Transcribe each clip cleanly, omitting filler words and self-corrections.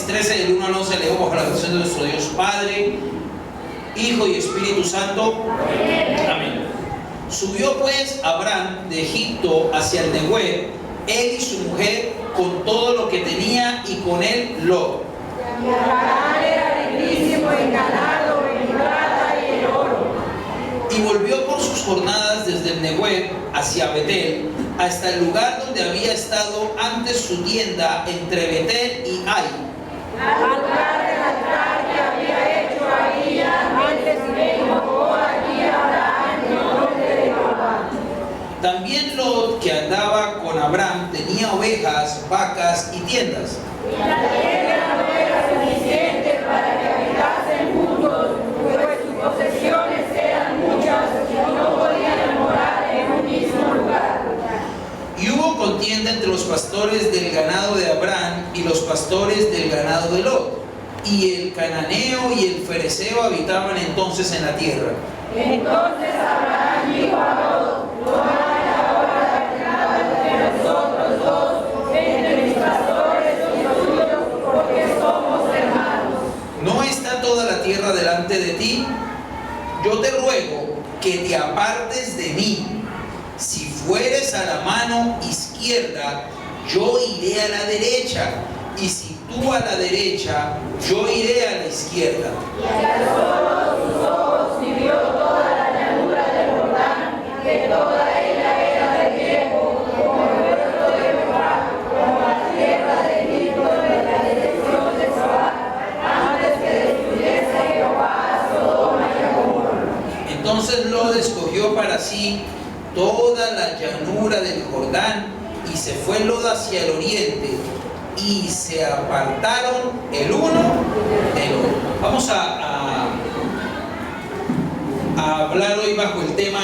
Génesis 13, del 1 al 11, leemos bajo la bendición de nuestro Dios Padre, Hijo y Espíritu Santo. Amén. Subió pues Abraham de Egipto hacia el Neguev, él y su mujer, con todo lo que tenía, y con él Lot. Y Abraham era riquísimo en ganado, en plata y en oro. Y volvió por sus jornadas desde el Neguev hacia Betel, hasta el lugar donde había estado antes su tienda entre Betel y Ai, Al lugar del altar que había hecho ahí antes, y invocó allí a Abraham el nombre de Jehová. También Lot, que andaba con Abraham, tenía ovejas, vacas y tiendas. Y la tierra no era suficiente para que habitasen juntos, pues sus posesiones eran muchas y no podían morar en un mismo lugar. Y hubo contienda entre los pastores del ganado de Abraham y los pastores del ganado de Lot. Y el cananeo y el fereceo habitaban entonces en la tierra. Entonces Abraham dijo a Lot: no hay ahora ganado entre nosotros dos, entre mis pastores y los tuyos, porque somos hermanos. ¿No está toda la tierra delante de ti? Yo te ruego que te apartes de mí. Si fueres a la mano izquierda, yo iré a la derecha, y si tú a la derecha, yo iré a la izquierda. Y alzó sus ojos y vio toda la llanura del Jordán, que toda ella era de viejo, como el pueblo de Jehová, como la tierra de Egipto en la dirección de Zoar, antes que destruyese Jehová a Sodoma y a Gomorra. Entonces Lot escogió para sí toda la llanura del Jordán, y se fue Lot hacia el oriente, y se apartaron el uno del otro. Vamos a hablar hoy bajo el tema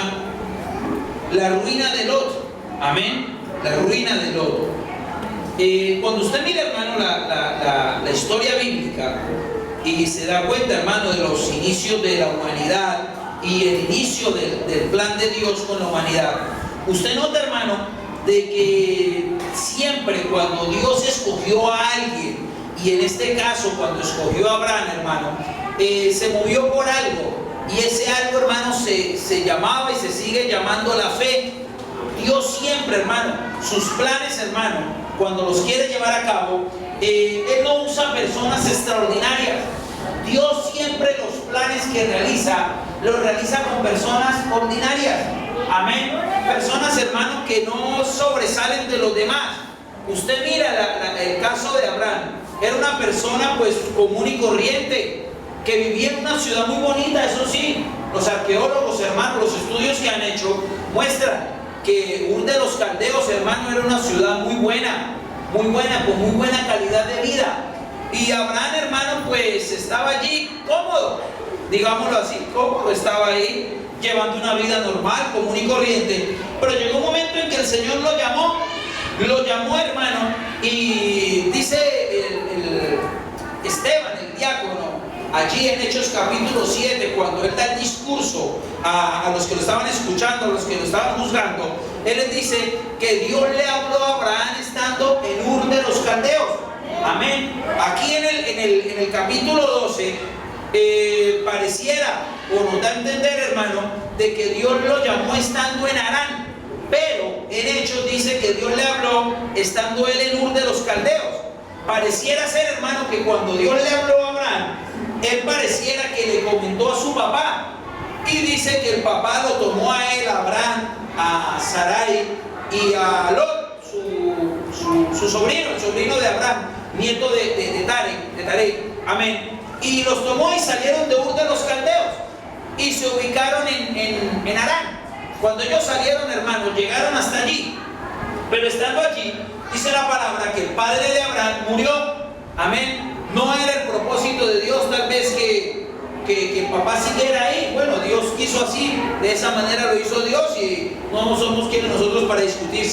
la ruina de Lot. Amén. La ruina de Lot. Cuando usted mira, hermano, la historia bíblica, y se da cuenta, hermano, de los inicios de la humanidad y el inicio del plan de Dios con la humanidad, usted nota, hermano, de que siempre cuando Dios escogió a alguien, y en este caso cuando escogió a Abraham, hermano, se movió por algo, y ese algo, hermano, se llamaba y se sigue llamando la fe. Dios siempre, hermano, sus planes, hermano, cuando los quiere llevar a cabo, Él no usa personas extraordinarias. Dios siempre los planes que realiza, los realiza con personas ordinarias. Amén. Personas, hermanos, que no sobresalen de los demás. Usted mira el caso de Abraham. Era una persona pues común y corriente, que vivía en una ciudad muy bonita. Eso sí, los arqueólogos, hermanos, los estudios que han hecho muestran que Ur de los Caldeos, hermano, era una ciudad muy buena, con muy buena calidad de vida. Y Abraham, hermano, pues estaba allí cómodo, digámoslo así, cómodo, estaba ahí llevando una vida normal, común y corriente. Pero llegó un momento en que el Señor lo llamó, hermano, y dice Esteban, el diácono, allí en Hechos capítulo 7, cuando él da el discurso a los que lo estaban escuchando, a los que lo estaban juzgando, él les dice que Dios le habló a Abraham estando en Ur de los Caldeos. Amén. Aquí en el capítulo 12 pareciera, o nos da a entender, hermano, de que Dios lo llamó estando en Harán, pero en Hechos dice que Dios le habló estando él en Ur de los Caldeos. Pareciera ser, hermano, que cuando Dios le habló a Abraham, él pareciera que le comentó a su papá, y dice que el papá lo tomó a él, a Abraham, a Sarai y a Lot, su sobrino, el sobrino de Abraham, nieto de Taré. Amén. Y los tomó y salieron de Ur de los Caldeos y se ubicaron en Harán. Cuando ellos salieron, hermanos, llegaron hasta allí, pero estando allí, dice la palabra que el padre de Abraham murió. Amén. No era el propósito de Dios tal vez que el papá siguiera ahí. Bueno, Dios quiso así, de esa manera lo hizo Dios, y no somos quienes nosotros para discutir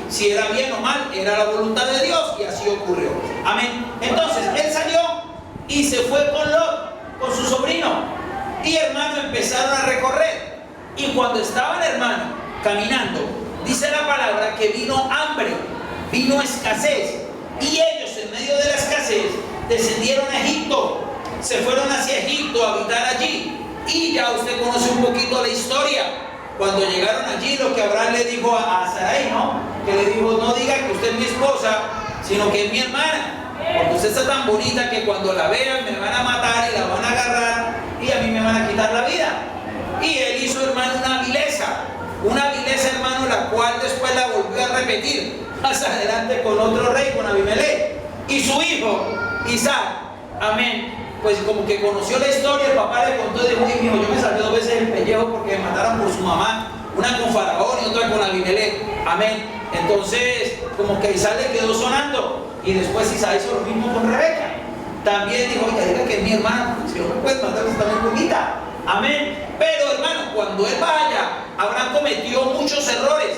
si era bien o mal. Era la voluntad de Dios y así ocurrió. Amén. Entonces él salió y se fue con Lot, con su sobrino, y hermano empezaron a recorrer. Y cuando estaban, hermano, caminando, dice la palabra que que vino hambre, vino escasez, y ellos en medio de la escasez descendieron a Egipto, se fueron hacia Egipto a habitar allí. Y ya usted conoce un poquito la historia. Cuando llegaron allí, lo que Abraham le dijo a Sarai, ¿no? Que le dijo, no diga que usted es mi esposa, sino que es mi hermana, porque usted está tan bonita que cuando la vean me van a matar y la van a agarrar y a mí me van a quitar la vida. Y él hizo, hermano, una vileza, hermano, la cual después la volvió a repetir más adelante con otro rey, con Abimelech. Y su hijo, Isaac, amén, pues como que conoció la historia, el papá le contó y dijo, uy, mijo, yo me salvé 2 veces el pellejo porque me mataron por su mamá, una con Faraón y otra con Abimelech, amén. Entonces, como que Isaac le quedó sonando, y después Isaac hizo lo mismo con Rebeca. También dijo, oiga, diga que es mi hermano, si no me puedes matar, está muy bonita, amén. Pero hermano, cuando él vaya, Abraham cometió muchos errores.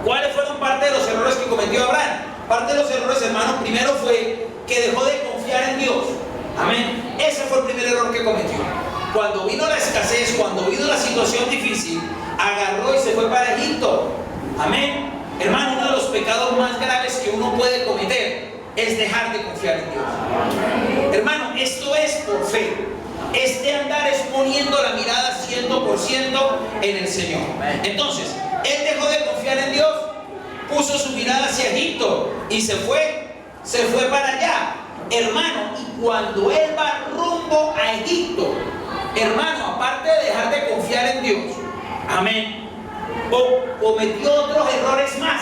¿Cuáles fueron parte de los errores que cometió Abraham? Parte de los errores, hermano, primero fue que dejó de confiar en Dios. Amén. Ese fue el primer error que cometió. Cuando vino la escasez, cuando vino la situación difícil, agarró y se fue para Egipto. Amén. Hermano, uno de los pecados más graves que uno puede cometer es dejar de confiar en Dios. Hermano, esto es por fe. Este andar es poniendo la mirada 100% en el Señor. Entonces, él dejó de confiar en Dios, puso su mirada hacia Egipto y se fue para allá. Hermano, y cuando él va rumbo a Egipto, hermano, aparte de dejar de confiar en Dios, amén, cometió otros errores más.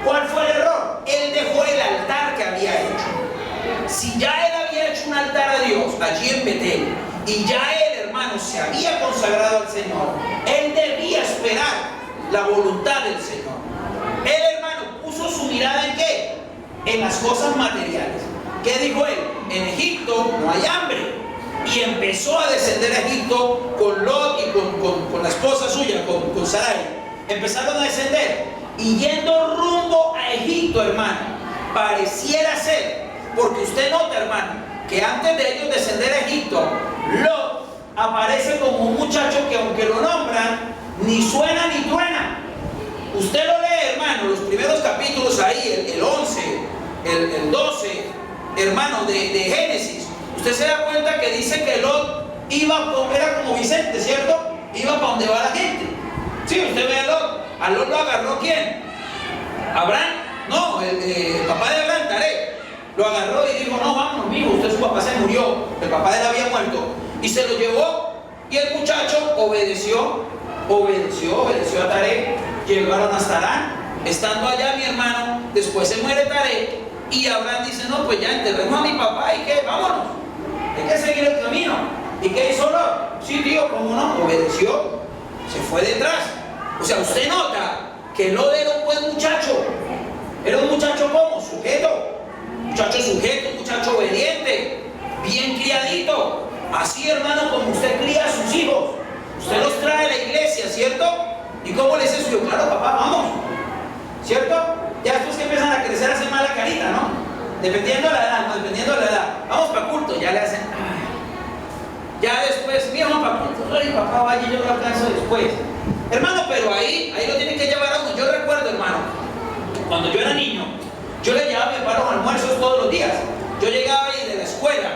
¿Cuál fue el error? Él dejó el altar que había hecho. Si ya él había hecho un altar a Dios allí en Betel, y ya él, hermano, se había consagrado al Señor, él debía esperar la voluntad del Señor. Él, hermano, puso su mirada ¿en qué? En las cosas materiales. ¿Qué dijo él? En Egipto no hay hambre. Y empezó a descender a Egipto con Lot y con la esposa suya, con Sarai. Empezaron a descender. Y yendo rumbo a Egipto, hermano, pareciera ser, porque usted nota, hermano, que antes de ellos descender a Egipto, Lot aparece como un muchacho que aunque lo nombran, ni suena ni truena. Usted lo lee, hermano, los primeros capítulos ahí, el 11, el 12, hermano, de Génesis. Usted se da cuenta que dice que Lot era como Vicente, ¿cierto? Iba para donde va la gente. Sí, usted ve a Lot lo agarró ¿quién? Abraham, no, el papá de Abraham, Taré, lo agarró y dijo, no, vámonos, mijo, usted su papá se murió, el papá de él había muerto, y se lo llevó, y el muchacho obedeció a Taré, llegaron hasta Harán. Estando allá mi hermano, después se muere Taré, y Abraham dice, no, pues ya enterremos a mi papá, ¿y qué? Vámonos, hay que seguir el camino. ¿Y qué hizo Lot? Sí, tío, ¿cómo no? Obedeció, se fue detrás. O sea, usted nota que Lot era un buen muchacho. Era un muchacho como sujeto, un muchacho obediente, bien criadito. Así, hermano, como usted cría a sus hijos. Usted los trae a la iglesia, ¿cierto? ¿Y cómo le dice su hijo? Claro, papá, vamos, ¿cierto? Ya después que empiezan a crecer hacen mala carita, ¿no? Dependiendo de la edad, ¿no? Dependiendo de la edad. Vamos para culto, ya le hacen. Ya después, mi hijo para culto. Ay, papá, vaya, yo lo alcanzo después. Hermano, pero ahí lo tienen que llevar a uno. Yo recuerdo, hermano, cuando yo era niño, yo le llevaba a mi papá los almuerzos todos los días. Yo llegaba ahí de la escuela,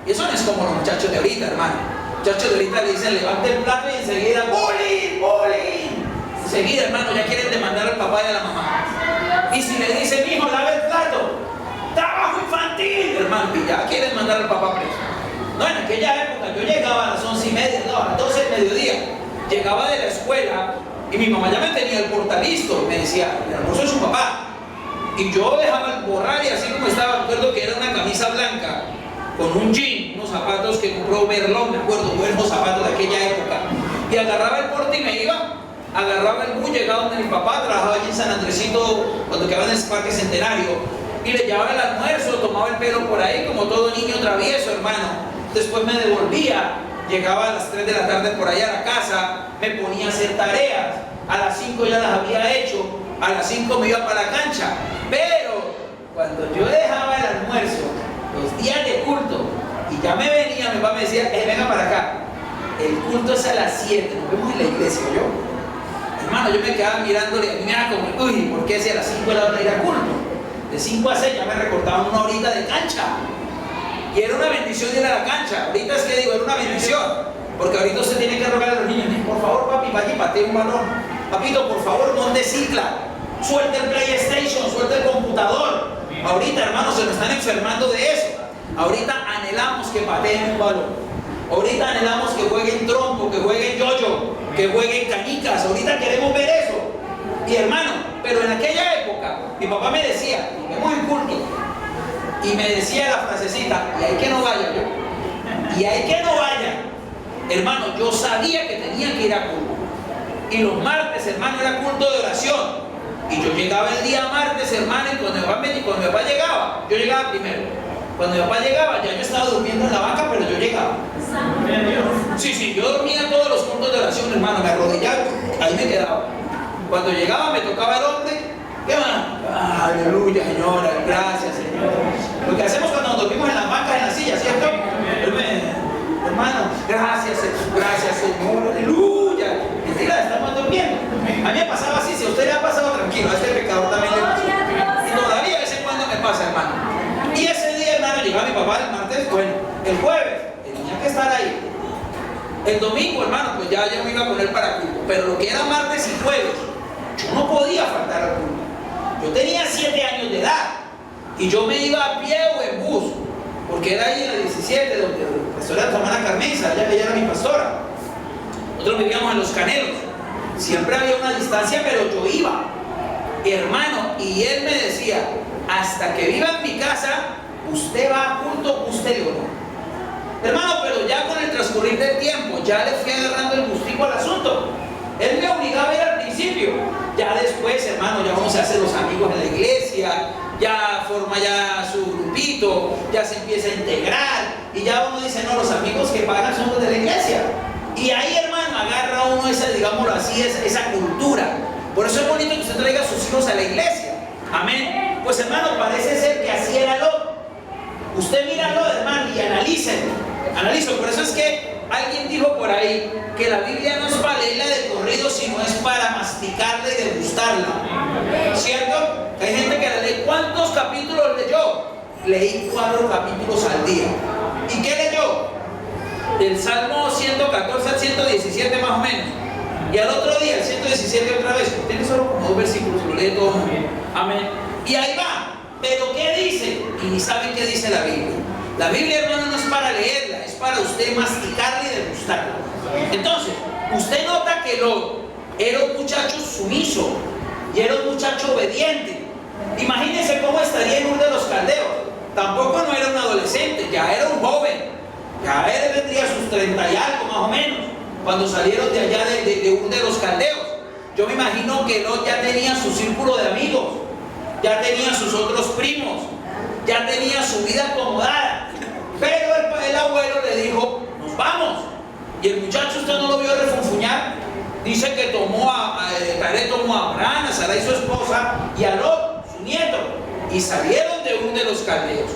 y eso no es como los muchachos de ahorita, hermano. Los muchachos de ahorita le dicen, levante el plato y enseguida, ¡bullying, bullying! Enseguida, hermano, ya quieren demandar al papá y a la mamá. Y si le dicen, hijo, lave el plato, trabajo infantil, hermano, y ya quieren mandar al papá preso. No, en aquella época yo llegaba a las 11:30, no, a las 12 del mediodía. Llegaba de la escuela y mi mamá ya me tenía el portalisto. Me decía, el almuerzo de su papá. Y yo dejaba el borrar y así como estaba, recuerdo que era una camisa blanca con un jean, unos zapatos que compró Berlón, me acuerdo, buenos zapatos de aquella época. Y agarraba el porte y me iba, agarraba el bus, llegaba donde mi papá, trabajaba allí en San Andresito, cuando quedaba en el Parque Centenario, y le llevaba el almuerzo, tomaba el pelo por ahí, como todo niño travieso, hermano. Después me devolvía, llegaba a las 3 de la tarde por allá a la casa, me ponía a hacer tareas, a las 5 ya las había hecho, a las 5 me iba para la cancha. Pero cuando yo dejaba el almuerzo, los días de culto, y ya me venía, mi papá me decía, venga para acá, el culto es a las 7, nos vemos en la iglesia, yo. Hermano, yo me quedaba mirándole, a mí me daba como, uy, ¿por qué si a las 5 era hora de ir a culto? De 5 a 6 ya me recortaban una horita de cancha. Y era una bendición ir a la cancha. Ahorita es que digo, era una bendición. Porque ahorita usted tiene que rogar a los niños, por favor papi, vaya y patee un balón. Papito, por favor, monte cicla. Suelta el PlayStation, suelta el computador. Ahorita, hermanos, se nos están enfermando de eso. Ahorita anhelamos que pateen un balón. Ahorita anhelamos que jueguen trompo, que jueguen yoyo, que jueguen canicas. Ahorita queremos ver eso. Y hermano, pero en aquella época, mi papá me decía, es muy culto, y me decía la frasecita, y hay que no vaya yo. Y hay que no vaya. Hermano, yo sabía que tenía que ir a culto. Y los martes, hermano, era culto de oración. Y yo llegaba el día martes, hermano, y cuando mi papá llegaba, yo llegaba primero. Cuando mi papá llegaba, ya yo estaba durmiendo en la banca, pero yo llegaba. Sí, yo dormía todos los cultos de oración, hermano, me arrodillaba, ahí me quedaba. Cuando llegaba, me tocaba el hombre. ¿Qué más? Aleluya, Señora, gracias, Señor. Lo que hacemos cuando nos dormimos en las bancas, en las sillas, ¿cierto? Hermano, gracias, Señor, aleluya. Mentira, estamos durmiendo. A mí me pasaba así, si a usted le ha pasado, tranquilo, a este pecador también le pasa. Y todavía de vez en cuando me pasa, hermano. Y ese día, hermano, llegaba mi papá el martes, bueno, el jueves, tenía que estar ahí. El domingo, hermano, pues ya me iba a poner para culto. Pero lo que era martes y jueves, yo no podía faltar al culto. Yo tenía 7 años de edad y yo me iba a pie o en bus, porque era ahí en la 17, donde la pastora de Tomana Carmenza, ella era mi pastora. Nosotros vivíamos en Los Canelos. Siempre había una distancia, pero yo iba, hermano, y él me decía, hasta que viva en mi casa, usted va a culto, usted o no. Hermano, pero ya con el transcurrir del tiempo, ya le fui agarrando el gustico al asunto. Él me obligaba a ir al principio. Ya después, hermano, ya uno se hace los amigos en la iglesia, ya forma ya su grupito, ya se empieza a integrar, y ya uno dice, no, los amigos que pagan son los de la iglesia. Y ahí, hermano, agarra uno esa, digámoslo así, esa cultura. Por eso es bonito que usted traiga a sus hijos a la iglesia. Amén. Pues, hermano, parece ser que así era Lot. Usted míralo, hermano, y analícenlo. Por eso es que alguien dijo por ahí que la Biblia no es para leerla de corrido, sino es para masticarla y degustarla. ¿Cierto? Hay gente que la lee. ¿Cuántos capítulos leyó? Leí 4 capítulos al día. ¿Y qué leyó? Del Salmo 114 al 117 más o menos. Y al otro día, el 117 otra vez. Tiene solo como 2 versículos, lo lee todo. Amén. Y ahí va. ¿Pero qué dice? Y ni saben qué dice la Biblia. La Biblia, hermano, no es para leerla, es para usted masticarla y degustarla. Entonces, usted nota que Lot era un muchacho sumiso y era un muchacho obediente. Imagínense cómo estaría en Ur de los Caldeos. Tampoco no era un adolescente, ya era un joven. Ya él tendría sus 30 y algo más o menos cuando salieron de allá de Ur de los Caldeos. Yo me imagino que Lot ya tenía su círculo de amigos, ya tenía sus otros primos, ya tenía su vida acomodada. Pero el abuelo le dijo, nos vamos. Y el muchacho, usted no lo vio refunfuñar. Dice que Taré tomó a Abraham, a Sarai su esposa, y a Lot, su nieto, y salieron de Ur de los Caldeos.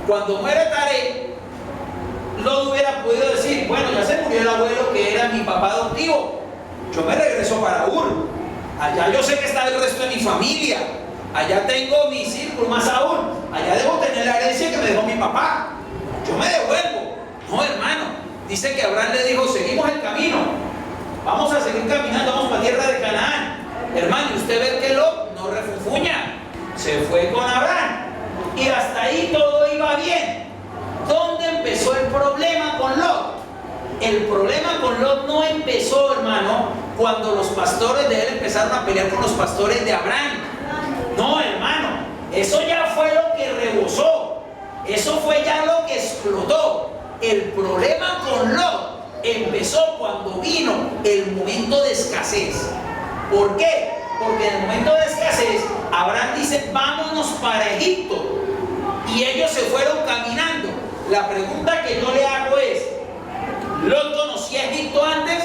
Cuando muere Taré, Lot hubiera podido decir, bueno, ya se murió el abuelo que era mi papá adoptivo, yo me regreso para Ur. Allá yo sé que está el resto de mi familia. Allá tengo mi círculo, más aún. Allá debo tener la herencia que me dejó mi papá. Yo me devuelvo. No, hermano. Dice que Abraham le dijo, seguimos el camino. Vamos a seguir caminando, vamos para tierra de Canaán. Hermano, y usted ve que Lot no refunfuña. Se fue con Abraham. Y hasta ahí todo iba bien. ¿Dónde empezó el problema con Lot? El problema con Lot no empezó, hermano, cuando los pastores de él empezaron a pelear con los pastores de Abraham. No, hermano, eso ya fue lo que rebosó. Eso fue ya lo que explotó. El problema con Lot empezó cuando vino el momento de escasez. ¿Por qué? Porque en el momento de escasez, Abraham dice, vámonos para Egipto. Y ellos se fueron caminando. La pregunta que yo le hago es, ¿Lot conocía Egipto antes?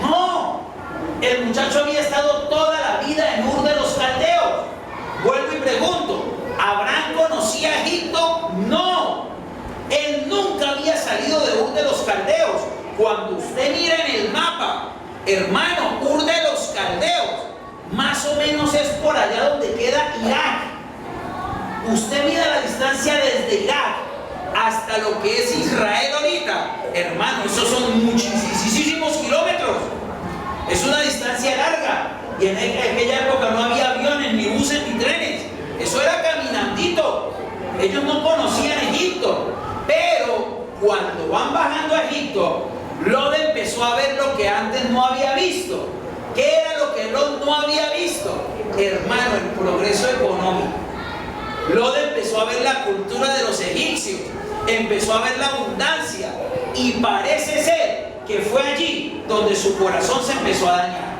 No. El muchacho había estado toda la vida en Ur de los Caldeos. Vuelvo y pregunto, ¿Abraham conocía Egipto? No. Él nunca había salido de Ur de los Caldeos. Cuando usted mira en el mapa, hermano, Ur de los Caldeos, más o menos es por allá donde queda Irak. Usted mira la distancia desde Irak hasta lo que es Israel ahorita, hermano, esos son muchísimos kilómetros. Es una distancia larga. Y en aquella época no había aviones, ni buses, ni trenes. Eso era caminandito. Ellos no conocían Egipto. Pero cuando van bajando a Egipto, Lot empezó a ver lo que antes no había visto. ¿Qué era lo que Lot no había visto? Hermano, el progreso económico. Lot empezó a ver la cultura de los egipcios, empezó a ver la abundancia, y parece ser que fue allí donde su corazón se empezó a dañar.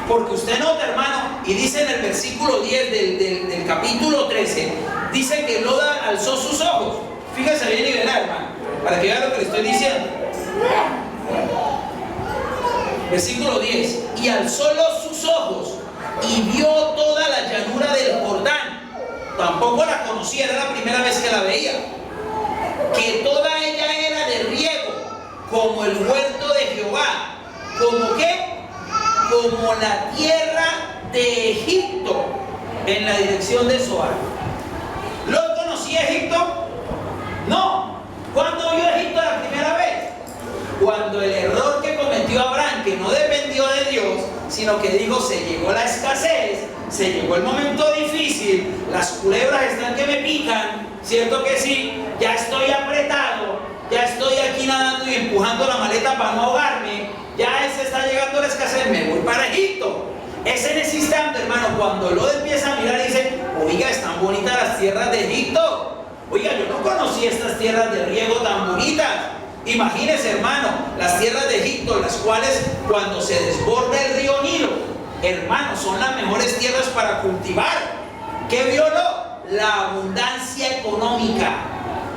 Porque usted nota, hermano, y dice en el versículo 10 del capítulo 13, dice que Lot alzó sus ojos. Fíjese bien y verá, hermano, para que vea lo que le estoy diciendo. Versículo 10, y alzó sus ojos y vio toda la llanura del Jordán. Tampoco la conocía, era la primera vez que la veía. Que toda ella era de riego, como el huerto de Jehová. ¿Como qué? Como la tierra de Egipto, en la dirección de Zoar. ¿Lot conocía Egipto? No. ¿Cuándo vio Egipto la primera vez? Cuando el error que cometió Abraham, que no dependió de Dios, sino que dijo, se llegó la escasez, se llegó el momento difícil, las culebras están que me pican, ¿cierto que sí? Ya estoy apretado, ya estoy aquí nadando y empujando la maleta para no ahogarme, ya se está llegando la escasez, me voy para Egipto. Es en ese instante, hermano, cuando Lot empieza a mirar y dice, oiga, están bonitas las tierras de Egipto. Oiga, yo no conocí estas tierras de riego tan bonitas. Imagínense, hermano, las tierras de Egipto, las cuales cuando se desborda el río Nilo, hermano, son las mejores tierras para cultivar. ¿Qué vio Lot? La abundancia económica.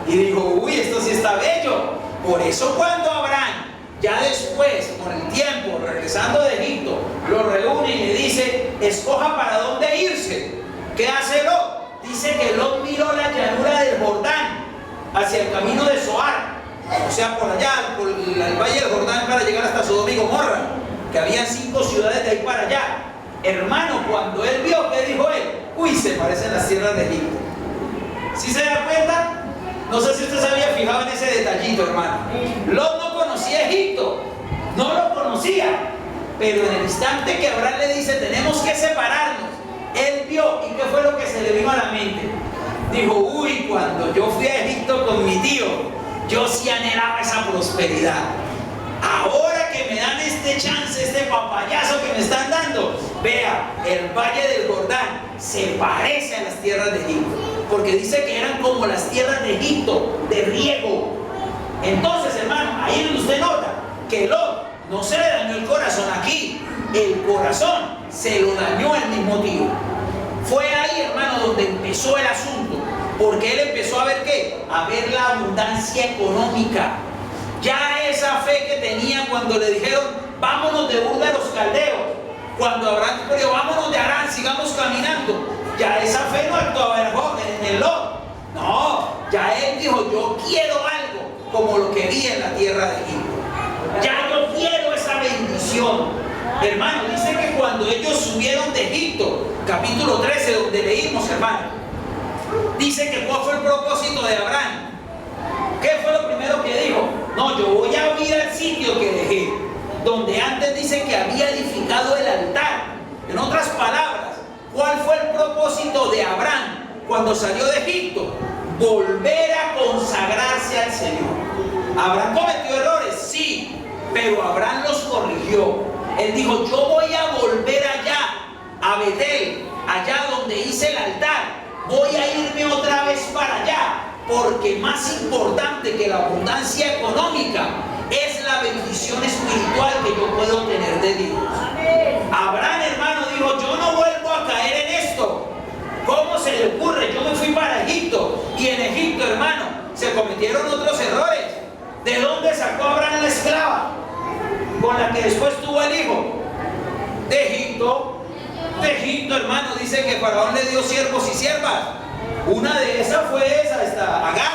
Y dijo, uy, esto sí está bello. Por eso cuando Abraham, ya después, con el tiempo, regresando de Egipto, lo reúne y le dice, escoja para dónde irse. ¿Qué hace Lot? Dice que Lot miró la llanura del Jordán hacia el camino de Zoar. O sea, por allá, por el valle del Jordán, para llegar hasta Sodoma y Gomorra, que había 5 ciudades de ahí para allá. Hermano, cuando él vio, ¿qué dijo él? Uy, se parecen las tierras de Egipto. ¿Sí se da cuenta? No sé si usted se había fijado en ese detallito, hermano. Lot no conocía Egipto, no lo conocía, pero en el instante que Abraham le dice, tenemos que separarnos, él vio, ¿y qué fue lo que se le vino a la mente? Dijo, uy, cuando yo fui a Egipto con mi tío, yo sí anhelaba esa prosperidad. Ahora que me dan este chance, este papayazo que me están dando, vea, el valle del Jordán se parece a las tierras de Egipto, porque dice que eran como las tierras de Egipto, de riego. Entonces, hermano, ahí es donde usted nota que Lot no se le dañó el corazón aquí, el corazón se lo dañó el mismo tío. Fue ahí, hermano, donde empezó el asunto. Porque él empezó a ver ¿qué? A ver la abundancia económica. Ya esa fe que tenía cuando le dijeron, vámonos de Ur de los Caldeos. Cuando Abraham dijo, vámonos de Harán, sigamos caminando. Ya esa fe no actuaba en el Lot. No, ya él dijo, yo quiero algo como lo que vi en la tierra de Egipto. Ya yo quiero esa bendición. Hermano, dice que cuando ellos subieron de Egipto, capítulo 13, donde leímos, hermano, dice que cuál fue el propósito de Abraham. ¿Qué fue lo primero que dijo? No, yo voy a ir al sitio que dejé, donde antes dice que había edificado el altar. En otras palabras, ¿cuál fue el propósito de Abraham cuando salió de Egipto? Volver a consagrarse al Señor. ¿Abraham cometió errores? Sí, pero Abraham los corrigió. Él dijo, yo voy a volver allá, a Betel, allá donde hice el altar. Voy a irme otra vez para allá, porque más importante que la abundancia económica es la bendición espiritual que yo puedo tener de Dios. Abraham, hermano, dijo, yo no vuelvo a caer en esto. ¿Cómo se le ocurre? Yo me fui para Egipto, y en Egipto, hermano, se cometieron otros errores. ¿De dónde sacó Abraham la esclava con la que después tuvo el hijo? De Egipto. De Egipto, hermano, dice que Faraón le dio siervos y siervas. Una de esas fue esta Agar,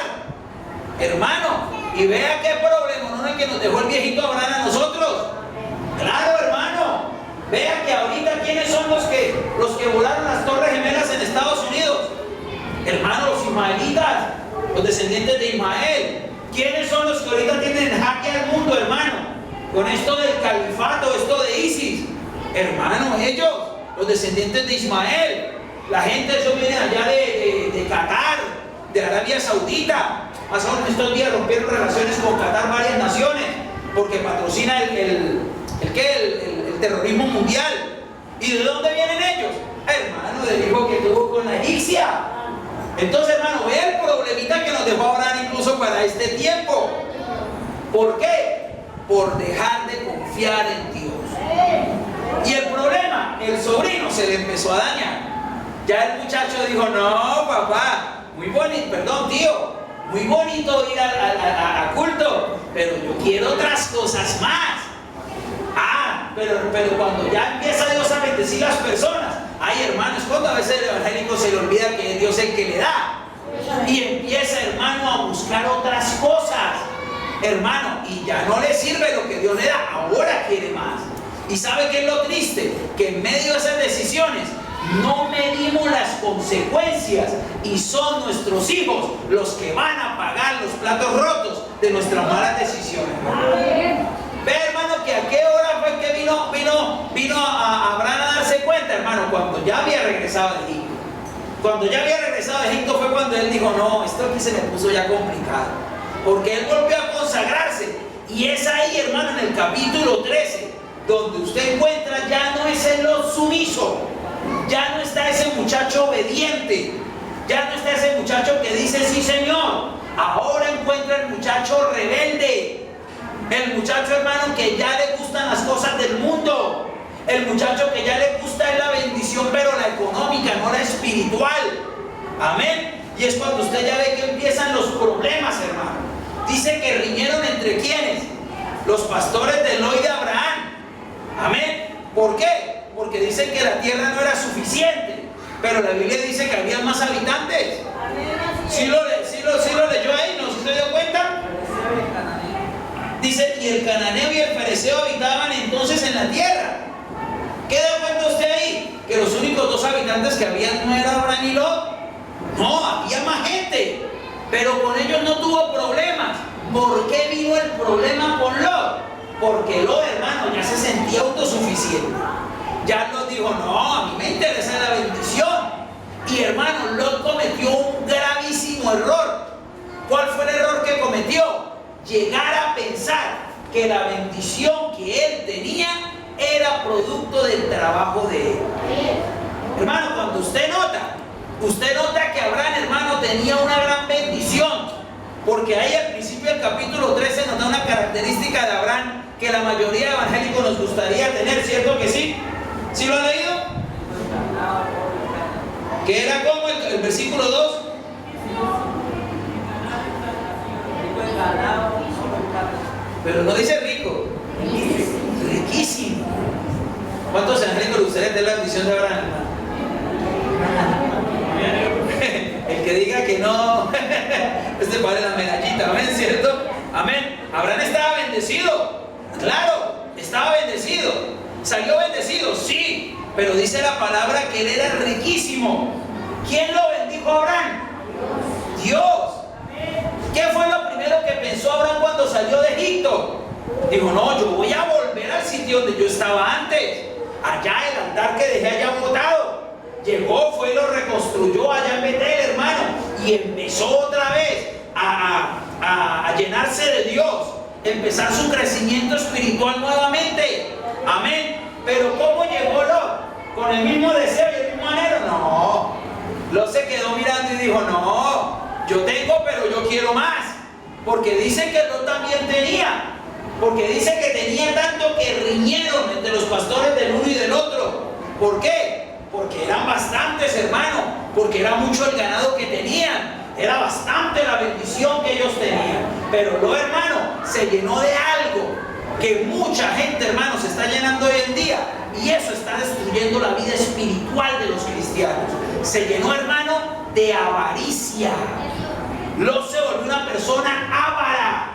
hermano, y vea qué problema, ¿no? Es que nos dejó el viejito Abraham a nosotros. Claro, hermano, vea que ahorita quiénes son los que volaron las Torres Gemelas en Estados Unidos. Hermano, los ismaelitas. los descendientes de Ismael. ¿Quiénes son los que ahorita tienen en jaque al mundo, hermano? Con esto del califato, esto de ISIS. Hermano, ellos, los descendientes de Ismael. La gente, ellos vienen allá de Qatar, de Arabia Saudita. Más aún estos días rompieron relaciones con Qatar varias naciones, porque patrocina el terrorismo mundial. ¿Y de dónde vienen ellos? Hermano, del hijo que tuvo con la egipcia. Entonces, hermano, vea el problemita que nos dejó Abraham incluso para este tiempo. ¿Por qué? Por dejar de confiar en Dios. Y el problema, el sobrino se le empezó a dañar. Ya el muchacho dijo, no, papá, muy bonito, perdón, tío, muy bonito ir a culto, pero yo quiero otras cosas más. Pero cuando ya empieza Dios a bendecir las personas, ay, hermanos, cuando a veces el evangélico se le olvida que es Dios el que le da. Y empieza, hermano, a buscar otras cosas, hermano, y ya no le sirve lo que Dios le da, ahora quiere más. ¿Y sabe qué es lo triste? Que en medio de esas decisiones no medimos las consecuencias y son nuestros hijos los que van a pagar los platos rotos de nuestras malas decisiones. Ve, hermano, que a qué hora fue que vino a Abraham a darse cuenta, hermano, cuando ya había regresado de Egipto. Cuando ya había regresado de Egipto fue cuando él dijo, no, esto aquí se me puso ya complicado. Porque él volvió a consagrarse. Y es ahí, hermano, en el capítulo 13, donde usted encuentra, ya no es el sumiso, ya no está ese muchacho obediente, ya no está ese muchacho que dice sí señor. Ahora encuentra el muchacho rebelde, el muchacho, hermano, que ya le gustan las cosas del mundo, el muchacho que ya le gusta la bendición, pero la económica, no la espiritual. Amén. Y es cuando usted ya ve que empiezan los problemas, hermano. Dice que riñeron entre quienes, los pastores de Lot y de Abraham. Amén. ¿Por qué? Porque dicen que la tierra no era suficiente, pero la Biblia dice que había más habitantes. ¿Sí lo leyó ahí? ¿No se dio cuenta? Dice, y el cananeo y el fereceo habitaban entonces en la tierra. ¿Qué da cuenta usted ahí? Que los únicos dos habitantes que habían no era Abraham y Lot. No, había más gente, pero con ellos no tuvo problemas. ¿Por qué vino el problema con Lot? Porque Lot, hermano, ya se sentía autosuficiente. Ya Lot dijo, no, a mí me interesa la bendición. Y hermano, Lot cometió un gravísimo error. ¿Cuál fue el error que cometió? Llegar a pensar que la bendición que él tenía era producto del trabajo de él. Hermano, cuando usted nota que Abraham, hermano, tenía una gran bendición. Porque ahí al principio del capítulo 13 nos da una característica de Abraham que la mayoría de evangélicos nos gustaría tener, ¿cierto que sí? ¿Sí lo han leído? Que era como el versículo 2. Pero no dice rico, riquísimo. ¿Cuántos evangélicos ustedes de la bendición de Abraham? El que diga que no, este vale la medallita, amén, ¿cierto? Amén. Abraham estaba bendecido, claro, estaba bendecido. Salió bendecido, sí, pero dice la palabra que él era riquísimo. ¿Quién lo bendijo a Abraham? Dios. ¿Qué fue lo primero que pensó Abraham cuando salió de Egipto? Dijo, no, yo voy a volver al sitio donde yo estaba antes. Allá el altar que dejé allá botado. Llegó, fue y lo reconstruyó allá en Betel, hermano. Y empezó otra vez a llenarse de Dios. Empezar su crecimiento espiritual nuevamente. Amén. Pero ¿cómo llegó Lot? ¿Con el mismo deseo y el mismo anhelo? No. Lot se quedó mirando y dijo, no, yo tengo, pero yo quiero más. Porque dice que Lot también tenía. Porque dice que tenía tanto que riñeron entre los pastores del uno y del otro. ¿Por qué? Porque eran bastantes, hermano. Porque era mucho el ganado que tenían. Era bastante la bendición que ellos tenían. Pero Lot, hermano, se llenó de algo que mucha gente, hermano, se está llenando hoy en día. Y eso está destruyendo la vida espiritual de los cristianos. Se llenó, hermano, de avaricia. Lot se volvió una persona avara.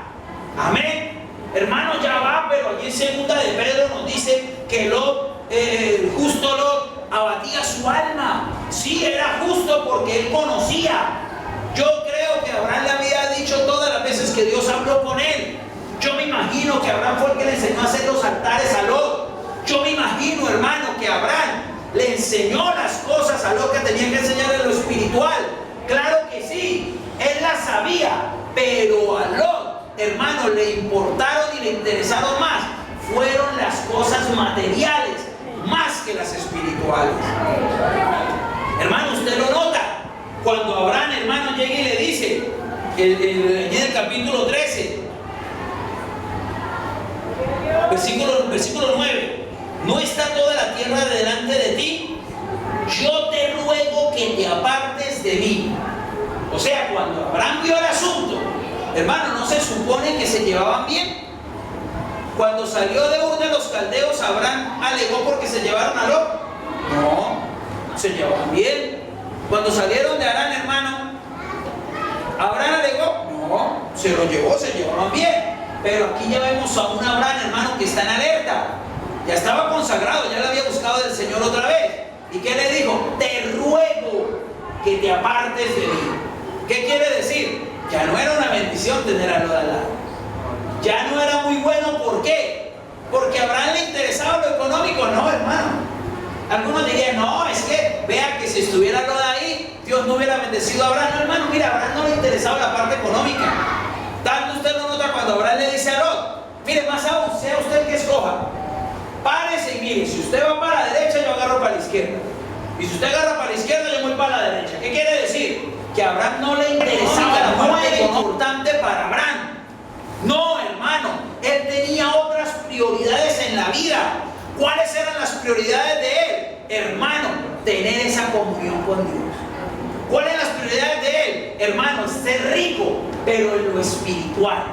Amén. Hermano, ya va, pero allí en segunda de Pedro nos dice que Lot, justo Lot, abatía su alma. Sí, era justo porque él conocía. Yo creo que Abraham le había dicho todas las veces que Dios habló con él. Yo me imagino que Abraham fue el que le enseñó a hacer los altares a Lot. Yo me imagino, hermano, que Abraham le enseñó las cosas a Lot que tenía que enseñar en lo espiritual. Claro que sí, él las sabía, pero a Lot, hermano, le importaron y le interesaron más. Fueron las cosas materiales más que las espirituales. Hermano, usted lo nota cuando Abraham, hermano, llega y le dice en el capítulo 13, versículo 9: ¿no está toda la tierra delante de ti? Yo te ruego que te apartes de mí. O sea, cuando Abraham vio el asunto, hermano, ¿no se supone que se llevaban bien? Cuando salió de Ur de los Caldeos, Abraham alegó porque se llevaron a Lot. No, se llevaban bien. Cuando salieron de Harán, hermano, Abraham alegó. No, se lo llevó, se llevaban bien. Pero aquí ya vemos a un Abraham, hermano, que está en alerta. Ya estaba consagrado, ya le había buscado del Señor otra vez. ¿Y qué le dijo? Te ruego que te apartes de mí. ¿Qué quiere decir? Ya no era una bendición tener a Lot al lado. Ya no era muy bueno. ¿Por qué? Porque a Abraham le interesaba lo económico. No, hermano. Algunos dirían, no, es que vea que si estuviera Lot ahí, Dios no hubiera bendecido a Abraham. No, hermano, mira, a Abraham no le interesaba la parte económica. Tanto usted lo nota cuando Abraham le dice a Lot, mire, más aún, sea usted el que escoja, párese y mire, si usted va para la derecha, yo agarro para la izquierda. Y si usted agarra para la izquierda, yo voy para la derecha. ¿Qué quiere decir? Que a Abraham no le interesaba la parte importante para Abraham. No, hermano, él tenía otras prioridades en la vida. ¿Cuáles eran las prioridades de él? Hermano, tener esa comunión con Dios. ¿Cuáles eran las prioridades de él? Hermano, ser rico, pero en lo espiritual.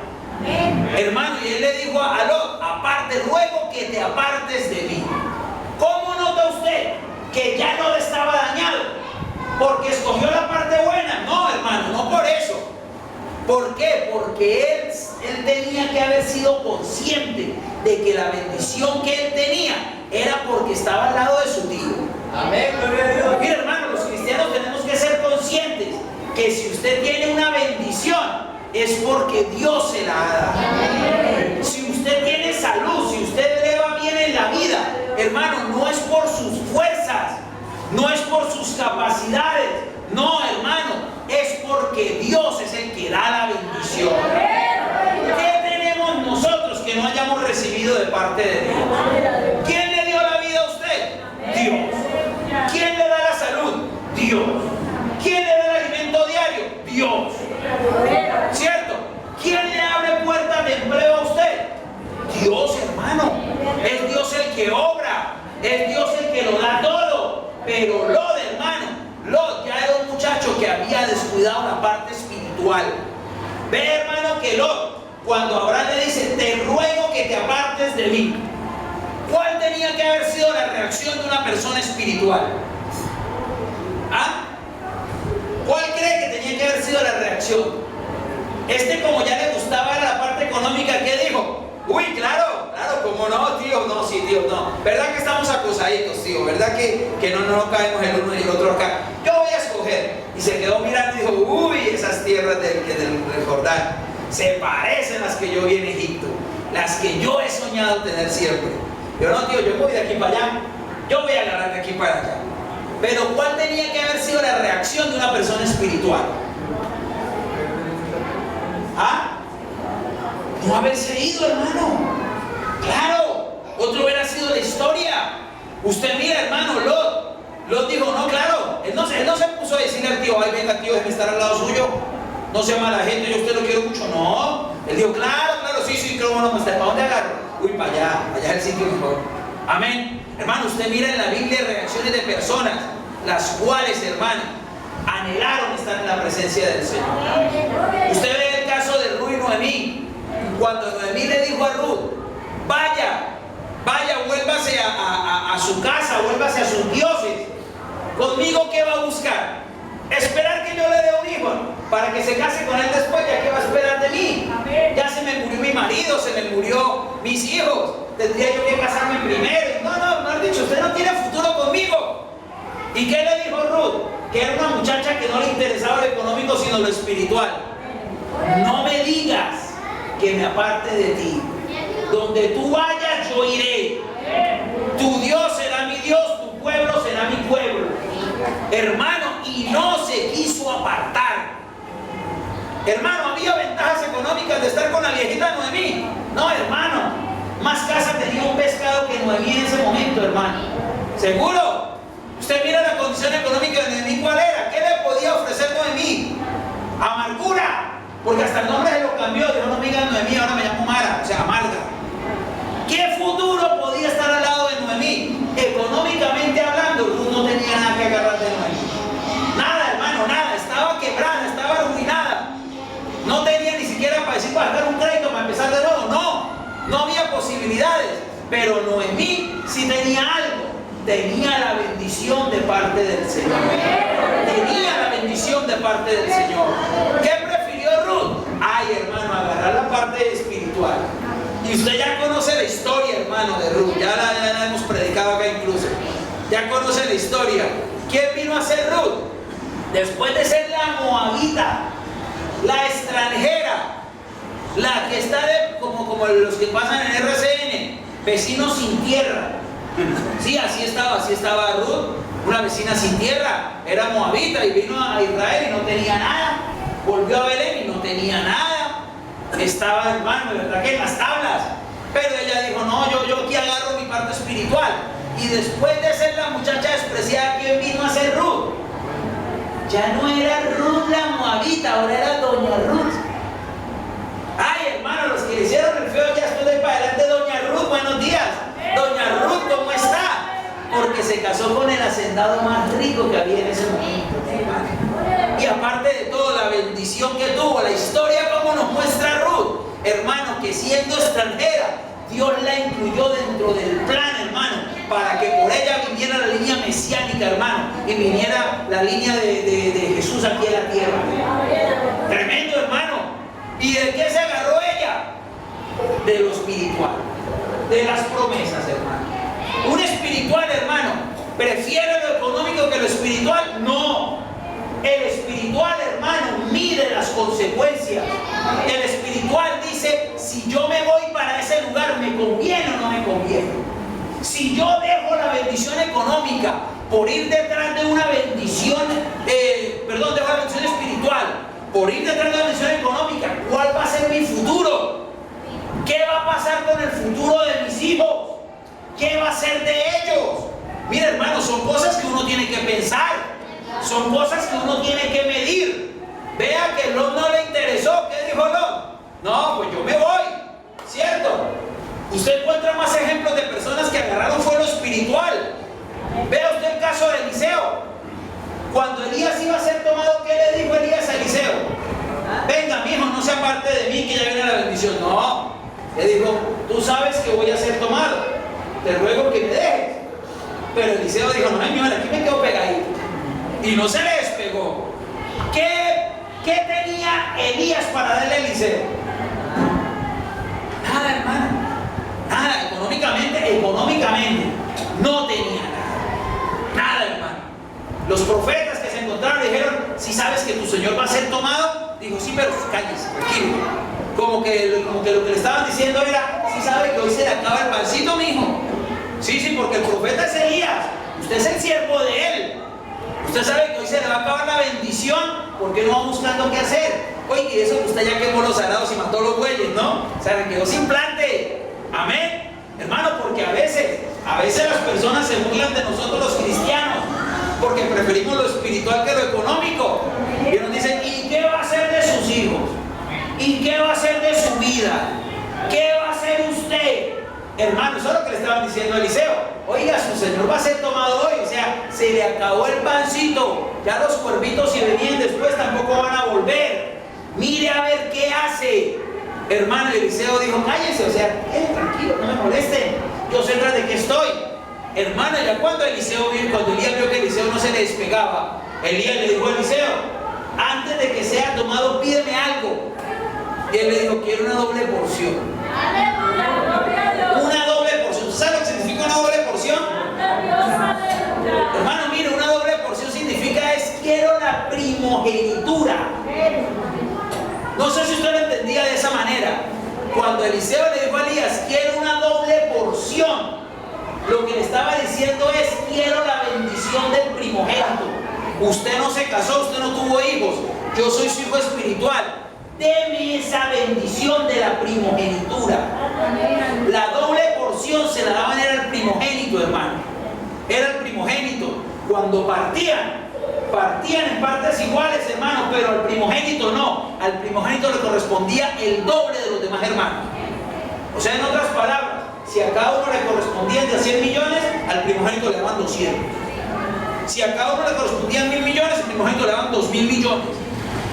Hermano, y él le dijo a Lot, aparte, ruego que te apartes de mí. ¿Cómo nota usted que ya no estaba dañado? ¿Porque escogió la parte buena? No, hermano, no por eso. ¿Por qué? Porque él tenía que haber sido consciente de que la bendición que él tenía era porque estaba al lado de su tío. Amén, gloria a Dios. Mira, hermano, los cristianos tenemos que ser conscientes que si usted tiene una bendición es porque Dios se la ha dado. Si usted tiene salud, si usted le va bien en la vida, hermano, no es por sus fuerzas, no es por sus capacidades, no, hermano, es porque Dios es el que da la bendición. ¿Qué tenemos nosotros que no hayamos recibido de parte de Dios? ¿Quién le dio la vida a usted? Dios. ¿Quién le da la salud? Dios. ¿Quién le da el alimento diario? Dios. ¿Cierto? ¿Quién le abre puertas de empleo a usted? Dios, hermano. Es Dios el que obra. Es Dios el que lo da todo. Pero Lot, hermano, Lot ya era un muchacho que había descuidado la parte espiritual. Ve, hermano, que Lot, cuando Abraham le dice, te ruego que te apartes de mí, ¿cuál tenía que haber sido la reacción de una persona espiritual? ¿Ah? ¿Cuál cree que tenía que haber sido la reacción? Como ya le gustaba la parte económica, ¿qué dijo? Uy, claro, ¿cómo no, tío? No, sí, tío, no. ¿Verdad que estamos acusaditos, tío? ¿Verdad que no caemos el uno y el otro acá? Yo voy a escoger. Y se quedó mirando y dijo, uy, esas tierras del Jordán se parecen a las que yo vi en Egipto, las que yo he soñado tener siempre. Pero no, tío, yo voy de aquí para allá, yo voy a agarrar de aquí para allá. Pero ¿cuál tenía que haber sido la reacción de una persona espiritual? ¿Ah? No haberse ido, hermano. Claro, otro hubiera sido la historia. Usted mira, hermano, Lot dijo, no, claro, él no se puso a decirle al tío, ay, venga, tío, déjeme estar al lado suyo, no sea mala gente, yo a usted lo quiero mucho. No, él dijo, claro, sí, creo, bueno, ¿para dónde agarro? Uy, para allá es el sitio mejor. Amén. Hermano, usted mira en la Biblia reacciones de personas, las cuales, hermano, anhelaron estar en la presencia del Señor. Usted ve el caso de Ruth y Noemí. Cuando Noemí le dijo a Ruth, vaya, vuélvase a su casa, vuélvase a sus dioses. ¿Conmigo qué va a buscar? Esperar que yo le dé un hijo para que se case con él después. ¿Ya qué va a esperar de mí? Ya se me murió mi marido, se me murió mis hijos, tendría yo que casarme primero. No ha dicho, usted no tiene futuro conmigo. ¿Y qué le dijo Ruth? Que era una muchacha que no le interesaba lo económico sino lo espiritual. no me digas que me aparte de ti. Donde tú vayas, yo iré. Tu Dios será mi Dios, tu pueblo será mi pueblo. Hermano, y no se quiso apartar. Hermano, había ventajas económicas de estar con la viejita Noemí. No, hermano, más casa tenía un pescado que Noemí en ese momento, hermano. ¿Seguro? Usted mira la condición económica de Noemí, ¿cuál era? ¿Qué le podía ofrecer Noemí? Amargura, porque hasta el nombre se lo cambió. Dijo, no me digan Noemí, ahora me llamo Mara, o sea, amarga. ¿Qué futuro podía estar al lado de Noemí? Económicamente hablando, Ruth no tenía nada que agarrar de Noemí. Nada, hermano, nada. Estaba quebrada, estaba arruinada. No tenía ni siquiera para decir para sacar un crédito, para empezar de nuevo. No había posibilidades. Pero Noemí sí tenía algo. Tenía la bendición de parte del Señor. Tenía la bendición de parte del Señor. ¿Qué prefirió Ruth? Ay, hermano, agarrar la parte espiritual. Y usted ya conoce la historia, hermano, de Ruth. Ya la hemos predicado acá incluso. Ya conoce la historia. ¿Quién vino a ser Ruth? Después de ser la moabita, la extranjera, la que está como los que pasan en RCN, vecinos sin tierra. Sí, así estaba Ruth, una vecina sin tierra, era moabita y vino a Israel y no tenía nada. Volvió a Belén y no tenía nada. Estaba, hermano, de verdad que en las tablas. Pero ella dijo, no, yo aquí agarro mi parte espiritual. Y después de ser la muchacha despreciada, ¿quién vino a ser Ruth? Ya no era Ruth la moabita, ahora era doña Ruth. Ay, hermano, los que le hicieron el feo ya después de para adelante, doña Ruth, buenos días. Doña Ruth, ¿cómo está? Porque se casó con el hacendado más rico que había en ese momento. Y aparte de todo, la bendición que tuvo, la historia como nos muestra Ruth, hermano, que siendo extranjera, Dios la incluyó dentro del plan, hermano, para que por ella viniera la línea mesiánica, hermano, y viniera la línea de Jesús aquí en la tierra. Tremendo, hermano. ¿Y de qué se agarró ella? De lo espiritual, de las promesas, hermano. Un espiritual, hermano, ¿prefiere lo económico que lo espiritual? No. El espiritual, hermano, mide las consecuencias. El espiritual dice, si yo me voy para ese lugar, ¿me conviene o no me conviene? Si yo dejo la bendición económica por ir detrás de una bendición, dejo la bendición espiritual, por ir detrás de una bendición económica, ¿cuál va a ser mi futuro? ¿Qué va a pasar con el futuro de mis hijos? ¿Qué va a ser de ellos? Mira, hermano, son cosas que uno tiene que pensar. Son cosas que uno tiene que medir. Vea que Lot no le interesó. ¿Qué dijo Lot? No, pues yo me voy, ¿cierto? Usted encuentra más ejemplos de personas que agarraron fue lo espiritual. Vea usted el caso de Eliseo. Cuando Elías iba a ser tomado, ¿qué le dijo Elías a Eliseo? Venga, mijo, no se aparte de mí que ya viene la bendición. No, le dijo, tú sabes que voy a ser tomado, te ruego que me dejes. Pero Eliseo dijo, no señor, aquí me quedo pegadito. Y no se le despegó. ¿Qué tenía Elías para darle a Eliseo? Nada, hermano. Nada, económicamente. No tenía nada. Nada, hermano. Los profetas que se encontraron le dijeron, si sabes que tu Señor va a ser tomado, dijo, sí, pero cállese, tranquilo. Como que lo que le estaban diciendo era, si sabe que hoy se le acaba el pancito, mijo. Sí, porque el profeta es Elías. Usted es el siervo de él. Usted sabe que hoy se le va a acabar la bendición porque no va buscando qué hacer. Oye, y eso que usted ya quemó los arados y mató los bueyes, ¿no? O sea, quedó sin plante. Amén. Hermano, porque a veces las personas se burlan de nosotros los cristianos porque preferimos lo espiritual que lo económico. Y nos dicen, ¿y qué va a hacer de sus hijos? ¿Y qué va a hacer de su vida? ¿Qué va a hacer usted? Hermano, eso es lo que le estaban diciendo a Eliseo. Oiga, su señor va a ser tomado hoy. O sea, se le acabó el pancito. Ya los cuervitos, si venían después, tampoco van a volver. Mire a ver qué hace. Hermano, Eliseo dijo, cállese. O sea, tranquilo, no me molesten. Yo sé tras de qué estoy. Hermano, ya cuando Elías vio que Eliseo no se le despegaba, Elías le dijo a Eliseo, antes de que sea tomado, pídeme algo. Y él le dijo, quiero una doble porción. Una doble porción. ¿Sabe lo que significa una doble porción? Hermano, mire, una doble porción significa quiero la primogenitura. No sé si cuando Eliseo le dijo a Elías, quiero una doble porción, lo que le estaba diciendo es, quiero la bendición del primogénito. Usted no se casó, usted no tuvo hijos, yo soy su hijo espiritual. Deme esa bendición de la primogenitura. La doble porción se la daban, era el primogénito, hermano. Era el primogénito. Cuando partían en partes iguales, hermano, pero al primogénito no. Al primogénito le correspondía el doble de los demás hermanos. O sea, en otras palabras, si a cada uno le correspondían de 100 millones, al primogénito le daban 200. Si a cada uno le correspondían 1.000 millones, al primogénito le daban 2.000 millones.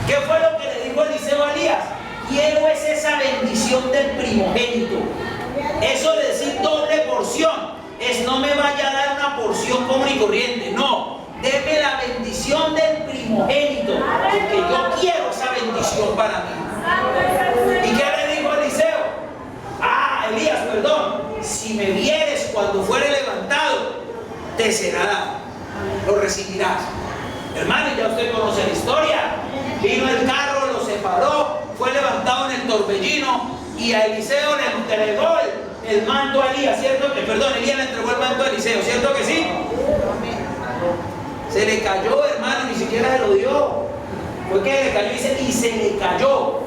¿Qué fue lo que le dijo Eliseo a Elías? Quiero es esa bendición del primogénito. Eso de decir doble porción es no me vaya a dar una porción común y corriente, no. Deme la bendición del primogénito, porque yo quiero esa bendición para mí. ¿Y qué le dijo Eliseo? Elías, perdón, si me vieres cuando fuere levantado, te será dado, lo recibirás. Hermano, ya usted conoce la historia. Vino el carro, lo separó, fue levantado en el torbellino y a Eliseo le entregó el manto a Elías, ¿cierto? Elías le entregó el manto a Eliseo, ¿cierto que sí? Se le cayó, hermano, ni siquiera se lo dio. Fue que le cayó y se le cayó.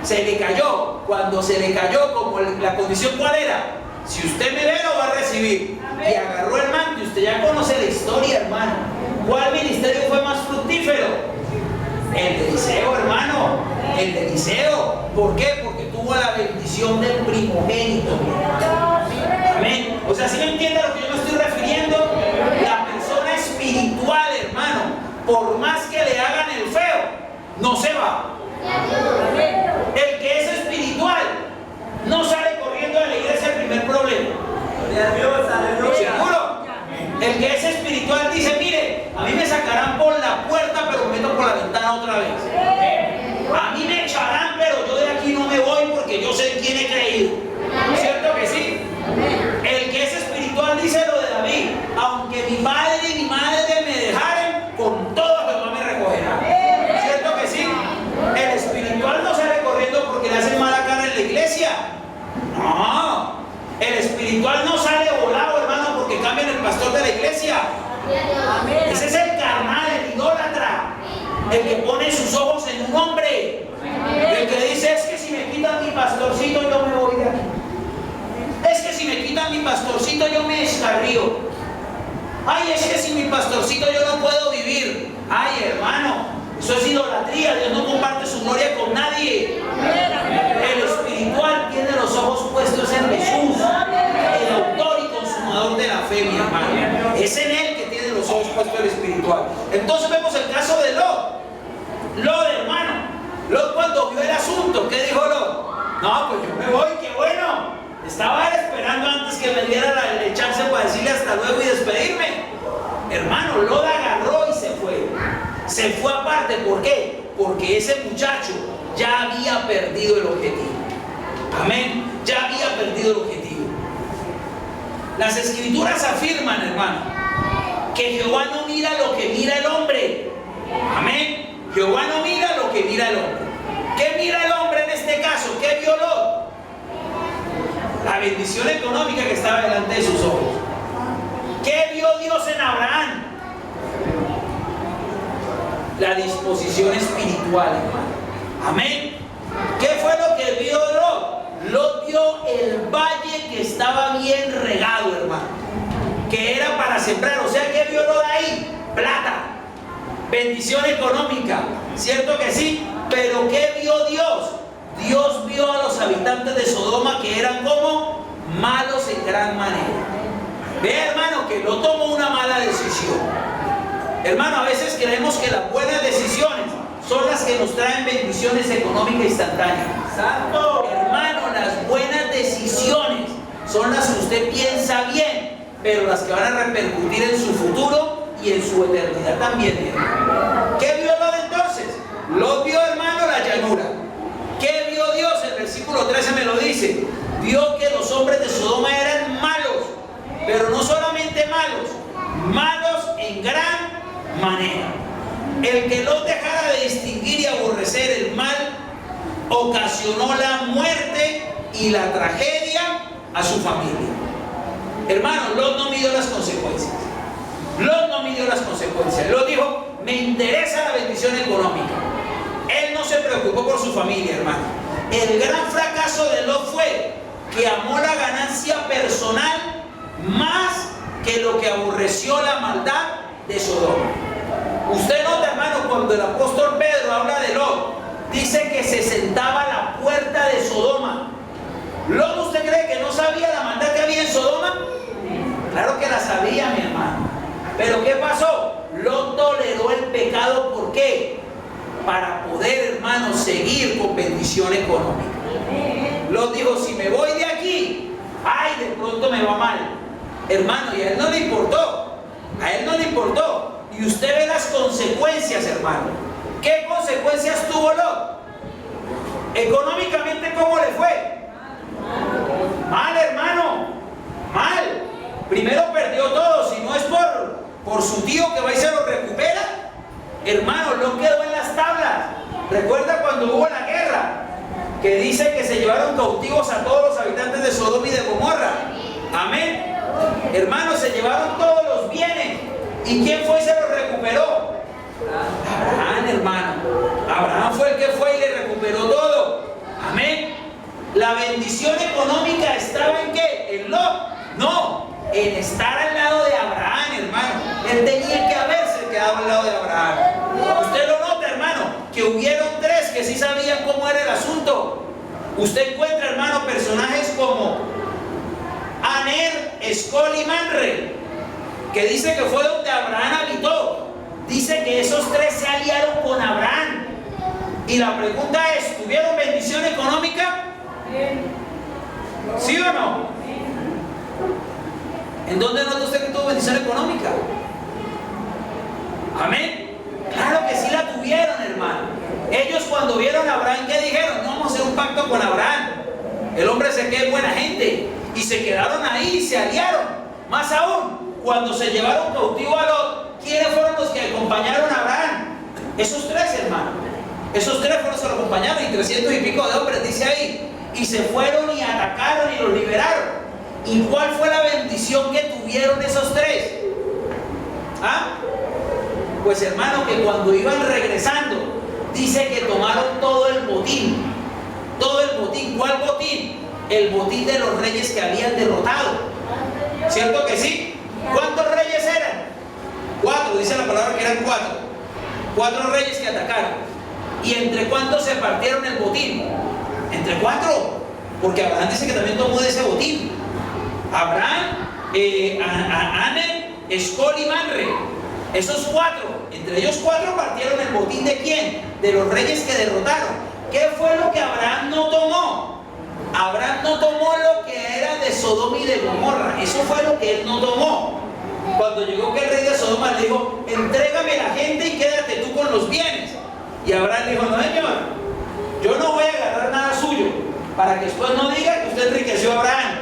Se le cayó. Cuando se le cayó, como la condición ¿cuál era? Si usted me ve, lo va a recibir. Y agarró el manto, y usted ya conoce la historia, hermano. ¿Cuál ministerio fue más fructífero? El de Eliseo, hermano. El de Eliseo. ¿Por qué? Porque tuvo la bendición del primogénito. Amén. O sea, ¿sí me entiende a lo que yo me estoy refiriendo? La persona espiritual, hermano, por más que le hagan el feo, no se va. El que es espiritual no sale corriendo de la iglesia el primer problema. ¿Seguro? El que es espiritual dice, mire, a mí me sacarán por la puerta, pero me meto por la ventana otra vez. A mí me echarán, pero yo de aquí no me voy porque yo sé en quién he creído. ¿Cierto que sí? El que es espiritual dice lo de David, aunque mi padre y mi madre me dejaren, con todo Jehová me recogerá. ¿Cierto que sí? El espiritual no sale corriendo porque le hacen mala cara en la iglesia. No. El espiritual no sale volado, hermano, porque cambian el pastor de la iglesia. Ese es el carnal, el idólatra, el que pone sus ojos en un hombre, el que dice, es que si me quitan mi pastorcito yo me voy de aquí. Es que si me quitan mi pastorcito yo me descarrío. Ay, es que sin mi pastorcito yo no puedo vivir. Ay, hermano, eso es idolatría. Dios no comparte su gloria con nadie. El espiritual tiene los ojos puestos en Jesús, el autor y consumador de la fe, mi hermano. Es en él que tiene los ojos puestos el espiritual. Entonces vemos el caso de Lot. Lot, hermano. Lot, cuando vio el asunto, ¿qué dijo Lot? No, pues yo me voy, qué bueno. Estaba esperando antes que me diera la chance para decirle hasta luego y despedirme. Hermano, Lot agarró y se fue. Se fue aparte, ¿por qué? Porque ese muchacho ya había perdido el objetivo. Amén. Ya había perdido el objetivo. Las escrituras afirman, hermano, que Jehová no mira lo que mira el hombre. Amén. Jehová no mira lo que mira el hombre. ¿Qué mira el hombre en este caso? ¿Qué vio Lot? La bendición económica que estaba delante de sus ojos. ¿Qué vio Dios en Abraham? La disposición espiritual, hermano. Amén. ¿Qué fue lo que vio Lot? Lot vio el valle que estaba bien regado, hermano, que era para sembrar. O sea, ¿qué vio Lot ahí? Plata, bendición económica, ¿cierto que sí? Pero ¿qué vio Dios? Dios vio a los habitantes de Sodoma que eran como malos en gran manera. Ve, hermano, que no tomó una mala decisión. Hermano, a veces creemos que las buenas decisiones son las que nos traen bendiciones económicas instantáneas. ¡Santo! Hermano, las buenas decisiones son las que usted piensa bien, pero las que van a repercutir en su futuro y en su eternidad también, hermano. ¿Qué vio Lot entonces? Lot vio, hermano, la llanura. ¿Qué vio Dios? El versículo 13 me lo dice. Vio que los hombres de Sodoma eran malos, pero no solamente malos, malos en gran manera. El que Lot dejara de distinguir y aborrecer el mal ocasionó la muerte y la tragedia a su familia. Hermano, Lot no midió las consecuencias. Lot no midió las consecuencias. Lot dijo, me interesa la bendición económica. Él no se preocupó por su familia, hermano. El gran fracaso de Lot fue que amó la ganancia personal más que lo que aborreció la maldad de Sodoma. Usted nota, hermano, cuando el apóstol Pedro habla de Lot, dice que se sentaba a la puerta de Sodoma. Lot, ¿usted cree que no sabía la maldad que había en Sodoma? Claro que la sabía, mi hermano. Pero ¿qué pasó? Lot toleró el pecado. ¿Por qué? Para poder, hermano, seguir con bendición económica. Lot dijo, si me voy de aquí, ay, de pronto me va mal. Hermano, y a él no le importó. A él no le importó. Y usted ve las consecuencias, hermano. ¿Qué consecuencias tuvo Lot? Económicamente, ¿cómo le fue? Mal, hermano. Mal. Primero perdió todo. Si no es por su tío que va y se lo recupera, hermano, Lot quedó en las tablas. ¿Recuerda cuando hubo la guerra? Que dice que se llevaron cautivos a todos los habitantes de Sodoma y de Gomorra. Amén. Hermanos, se llevaron todos los bienes. ¿Y quién fue y se los recuperó? Abraham, hermano. Abraham fue el que fue y le recuperó todo. Amén. La bendición económica estaba en ¿qué? ¿En Lot? No, en estar al lado de Abraham, hermano. Él tenía que haberse quedado al lado de Abraham. Usted lo nota, hermano, que hubieron tres que sí sabían cómo era el asunto. Usted encuentra, hermano, personajes como Aner, Escol y Manre, que dice que fue donde Abraham habitó. Dice que esos tres se aliaron con Abraham. Y la pregunta es, ¿tuvieron bendición económica? ¿Sí o no? ¿En dónde nota usted que tuvo bendición económica? Amén. Claro que sí la tuvieron, hermano. Ellos cuando vieron a Abraham, ¿qué dijeron? No, vamos a hacer un pacto con Abraham. El hombre se queda buena gente. Y se quedaron ahí y se aliaron. Más aún, cuando se llevaron cautivo a Lot, ¿quiénes fueron los que acompañaron a Abraham? Esos tres, hermano. Esos tres fueron los que lo acompañaron, y 300 y pico de hombres, dice ahí. Y se fueron y atacaron y los liberaron. ¿Y cuál fue la bendición que tuvieron esos tres? ¿Ah? Pues, hermano, que cuando iban regresando, dice que tomaron todo el botín. Todo el botín. ¿Cuál botín? El botín de los reyes que habían derrotado. ¿Cierto que sí? ¿Cuántos reyes eran? 4, dice la palabra que eran 4. 4 reyes que atacaron. ¿Y entre cuántos se partieron el botín? Entre 4. Porque Abraham dice que también tomó de ese botín. Abraham, Aner, Escol y Manre. Esos 4. Entre ellos 4 partieron el botín ¿de quién? De los reyes que derrotaron. ¿Qué fue lo que Abraham no tomó? Abraham no tomó lo que era de Sodoma y de Gomorra. Eso fue lo que él no tomó. Cuando llegó que el rey de Sodoma le dijo, entrégame la gente y quédate tú con los bienes. Y Abraham le dijo, no, señor, yo no voy a agarrar nada suyo, para que después no diga que usted enriqueció a Abraham.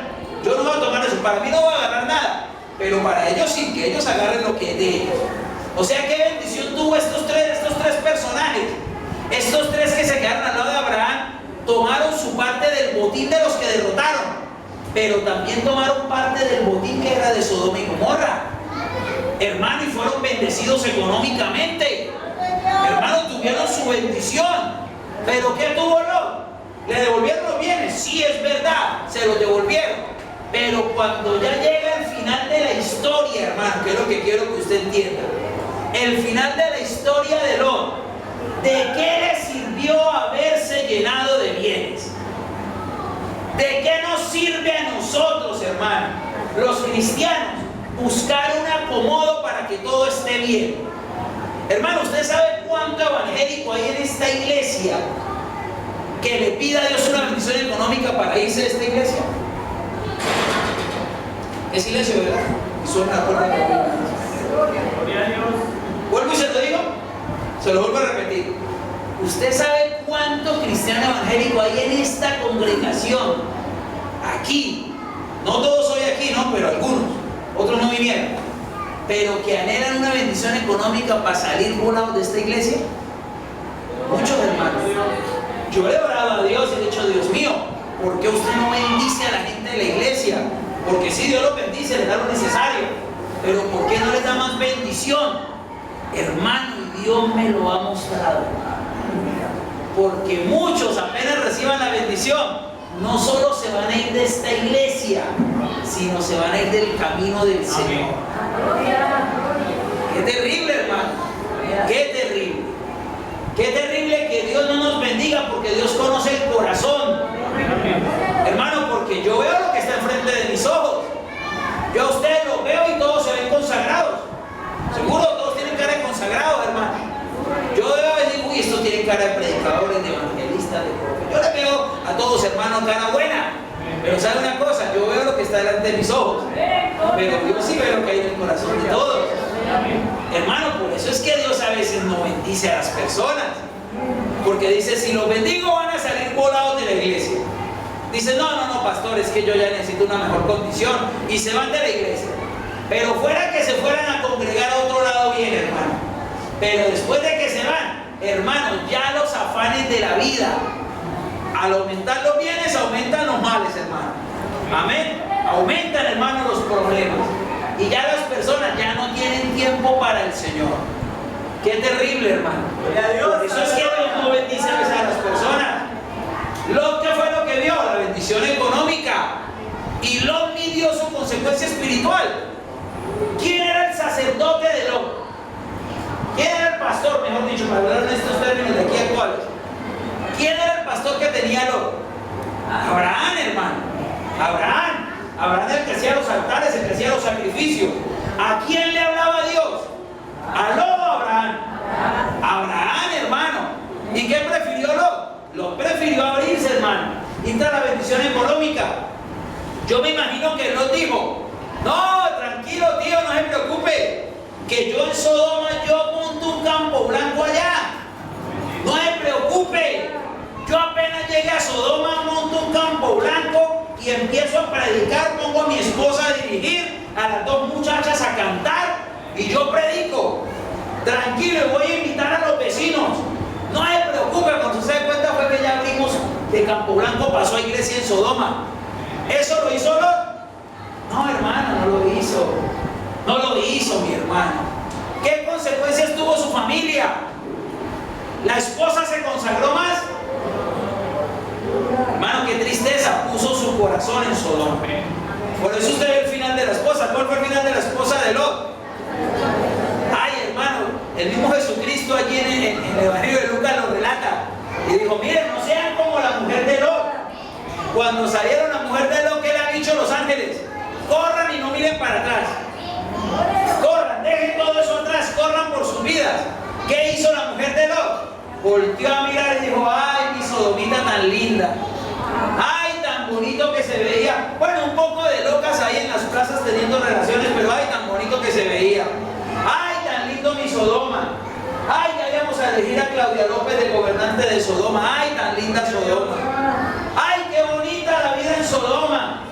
Yo no voy a tomar eso, para mí no voy a agarrar nada, pero para ellos sí, que ellos agarren lo que es de ellos. O sea, ¿qué bendición tuvo estos tres personajes? Estos tres que se quedaron al lado de Abraham tomaron su parte del botín de los que derrotaron, pero también tomaron parte del botín que era de Sodoma y Gomorra. Hermano, y fueron bendecidos económicamente. Hermano, tuvieron su bendición. ¿Pero qué tuvo Lot? ¿Le devolvieron los bienes? Sí, es verdad, se los devolvieron. Pero cuando ya llega el final de la historia, hermano, que es lo que quiero que usted entienda, el final de la historia de Lot, ¿de qué le sirvió haberse llenado de bienes? ¿De qué nos sirve a nosotros, hermano, los cristianos, buscar un acomodo para que todo esté bien? Hermano, ¿usted sabe cuánto evangélico hay en esta iglesia que le pida a Dios una bendición económica para irse de esta iglesia? Es silencio, ¿verdad? Y suena la puerta de la Biblia. Gloria a Dios. Vuelvo y se lo digo, se lo vuelvo a repetir. ¿Usted sabe cuánto cristiano evangélico hay en esta congregación? Aquí, no todos hoy aquí, no, pero algunos, otros no vinieron, pero que anhelan una bendición económica para salir volados de esta iglesia. Muchos, hermanos. Yo le he orado a Dios y he dicho, Dios mío, ¿por qué usted no bendice a la gente de la iglesia? Porque si Dios lo bendice, le da lo necesario, pero ¿por qué no le da más bendición? Hermano, y Dios me lo ha mostrado. Porque muchos apenas reciban la bendición, no solo se van a ir de esta iglesia, sino se van a ir del camino del Señor. Qué terrible, hermano. Qué terrible. Qué terrible que Dios no nos bendiga, porque Dios conoce el corazón. Hermano, porque yo veo lo que está enfrente de mis ojos. Yo a ustedes los veo y todos se ven consagrados. Seguro todos tienen cara de consagrados, hermano. Yo veo y digo, uy, estos tienen cara de predicadores, de evangelistas, de profetas. Yo les veo a todos, hermanos, cara buena. Pero ¿sabe una cosa? Yo veo lo que está delante de mis ojos, pero Dios sí ve lo que hay en el corazón de todos. Hermano, por eso es que Dios a veces no bendice a las personas, porque dice, si los bendigo van a salir volados de la iglesia. Dice, no, pastor, es que yo ya necesito una mejor condición, y se van de la iglesia. Pero fuera que se fueran a congregar a otro lado bien, hermano. Pero después de que se van, hermanos, ya los afanes de la vida, al aumentar los bienes, aumentan los males, hermano. Amén. Aumentan, hermano, los problemas. Y ya las personas ya no tienen tiempo para el Señor. Qué terrible, hermano. Por eso es que Dios no bendice a veces a las personas. Lot, ¿qué fue lo que vio? La bendición económica. Y Lot midió su consecuencia espiritual. ¿Quién era el sacerdote de Lot? ¿Quién era el pastor, mejor dicho, para hablar en estos términos de aquí actuales? ¿Quién era el pastor que tenía Lot? Abraham, hermano. Abraham el que hacía los altares, el que hacía los sacrificios. ¿A quién le hablaba Dios? ¿A Lot o a Abraham? Abraham, hermano. ¿Y qué prefirió Lot? Lot prefirió abrirse, hermano. Y tras la bendición económica. Yo me imagino que Lot dijo, no, tranquilo, tío, no se preocupe, que yo en Sodoma yo monto un campo blanco allá. No se preocupe, yo apenas llegué a Sodoma, monto un campo blanco y empiezo a predicar, pongo a mi esposa a dirigir, a las dos muchachas a cantar y yo predico. Tranquilo, voy a invitar a los vecinos. No se preocupe, cuando se dé cuenta fue que ya abrimos de Campo Blanco, pasó a iglesia en Sodoma. ¿Eso lo hizo Lot? No, hermano, no lo hizo. No lo hizo, mi hermano. ¿Qué consecuencias tuvo su familia? ¿La esposa se consagró más? Hermano, qué tristeza, puso su corazón en Sodoma. Por eso usted ve el final de la esposa. ¿Cuál fue el final de la esposa de Lot? Ay, hermano, el mismo Jesucristo allí en el Evangelio de Lucas lo relata. Y dijo, miren, no sean como la mujer de Lot. Cuando salieron la mujer de Lot, ¿qué le han dicho los ángeles? Corran y no miren para atrás. Corran, dejen todo eso atrás, corran por sus vidas. ¿Qué hizo la mujer de Lot? Volteó a mirar y dijo, ay, mi sodomita tan linda. Ay, tan bonito que se veía. Bueno, un poco de locas ahí en las plazas teniendo relaciones, pero ay, tan bonito que se veía. Ay, tan lindo mi Sodoma. Ay, ya íbamos a elegir a Claudia López de gobernante de Sodoma. Ay, tan linda Sodoma. Ay, qué bonita la vida en Sodoma.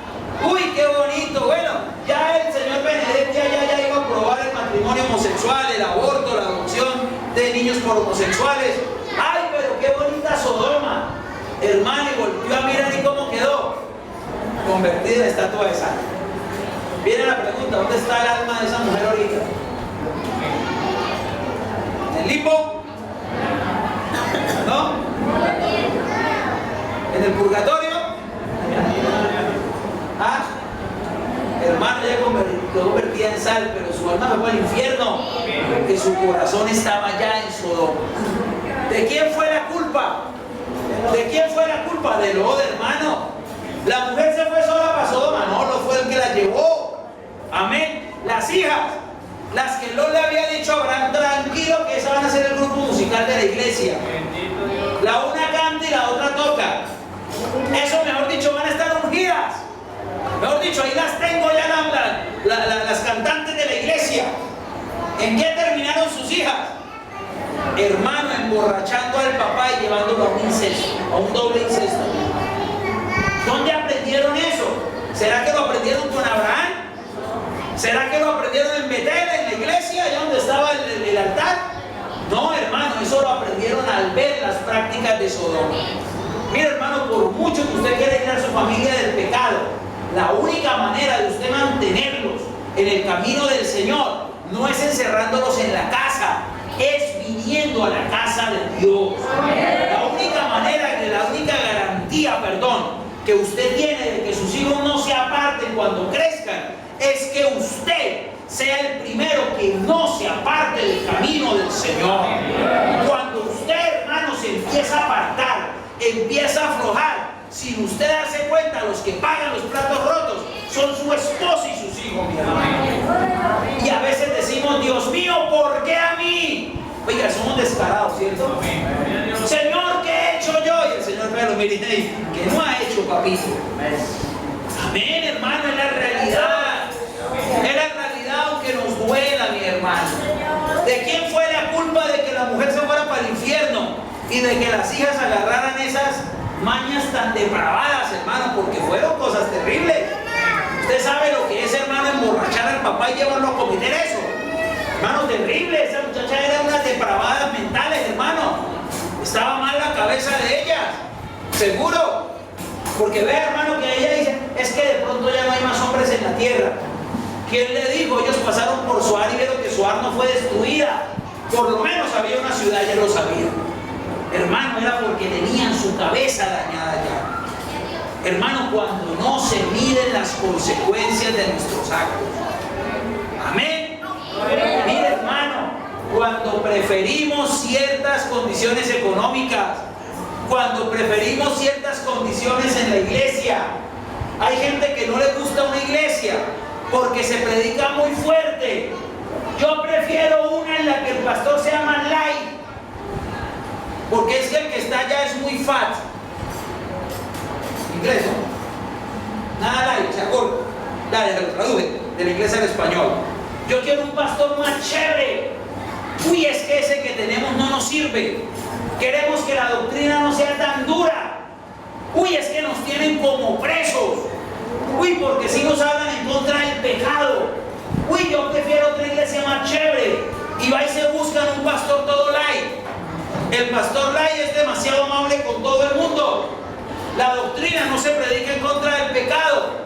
Uy, qué bonito. Bueno, ya el señor Benedetti ya iba a aprobar el matrimonio homosexual, el aborto, la adopción de niños por homosexuales. Ay, pero qué bonita Sodoma. Hermano, y volvió a mirar y cómo quedó. Convertida en estatua de sal. Viene la pregunta, ¿dónde está el alma de esa mujer ahorita? ¿En el limbo? ¿No? ¿En el purgatorio? ¿Ah? Hermano, ya quedó convertida en sal, pero su alma fue al infierno, porque su corazón estaba ya en Sodoma. ¿De quién fue la culpa? ¿De quién fue la culpa? De Lot, hermano. La mujer se fue sola para Sodoma. No, Lot fue el que la llevó. Amén. Las hijas, las que Lot le había dicho a Abraham, tranquilo que esas van a ser el grupo musical de la iglesia. La una canta y la otra toca. Eso, mejor dicho, van a estar ungidas. Mejor dicho, ahí las tengo ya las cantantes de la iglesia. ¿En qué terminaron sus hijas? Hermano, emborrachando al papá y llevándolo a un incesto, a un doble incesto. ¿Dónde aprendieron eso? ¿Será que lo aprendieron con Abraham? ¿Será que lo aprendieron en Betel, en la iglesia, allá donde estaba el altar? No, hermano, eso lo aprendieron al ver las prácticas de Sodoma. Mira, hermano, por mucho que usted quiera ir a familia del pecado. La única manera de usted mantenerlos en el camino del Señor no es encerrándolos en la casa, es viniendo a la casa de Dios. La única manera, la única garantía, que usted tiene de que sus hijos no se aparten cuando crezcan, es que usted sea el primero que no se aparte del camino del Señor. Cuando usted, hermano, se empieza a apartar, empieza a aflojar, sin usted darse cuenta, los que pagan los platos rotos son su esposo y sus hijos, mi hermano. Y a veces decimos, Dios mío, ¿por qué a mí? Oiga, somos descarados, ¿cierto? Señor, ¿qué he hecho yo? Y el Señor, pero mire, ¿qué no ha hecho, papito? Amén, hermano, es la realidad. Es la realidad, aunque nos duela, mi hermano. ¿De quién fue la culpa de que la mujer se fuera para el infierno y de que las hijas agarraran esas mañas tan depravadas, hermano? Porque fueron cosas terribles. Usted sabe lo que es, hermano, emborrachar al papá y llevarlo a cometer eso. Hermano, terrible. Esa muchacha era unas depravadas mentales, hermano. Estaba mal la cabeza de ellas, seguro. Porque vea, hermano, que ella dice, es que de pronto ya no hay más hombres en la tierra. ¿Quién le dijo? Ellos pasaron por Zoar y vieron que Zoar no fue destruida. Por lo menos había una ciudad, ya lo sabían. Hermano, era porque tenían su cabeza dañada ya. Hermano, cuando no se miden las consecuencias de nuestros actos. Amén. Mire, hermano, cuando preferimos ciertas condiciones económicas, cuando preferimos ciertas condiciones en la iglesia, hay gente que no le gusta una iglesia porque se predica muy fuerte. Yo prefiero una en la que el pastor sea más light, porque es que el que está allá es muy fat. Inglés, ¿no? Nada light, se acuerda. Dale, se lo traduje del inglés al español. Yo quiero un pastor más chévere. Uy, es que ese que tenemos no nos sirve. Queremos que la doctrina no sea tan dura. Uy, es que nos tienen como presos. Uy, porque si nos hablan en contra del pecado. Uy, yo prefiero otra iglesia más chévere. Y va y se buscan un pastor todo light. El pastor light es demasiado amable con todo el mundo. La doctrina no se predica en contra del pecado.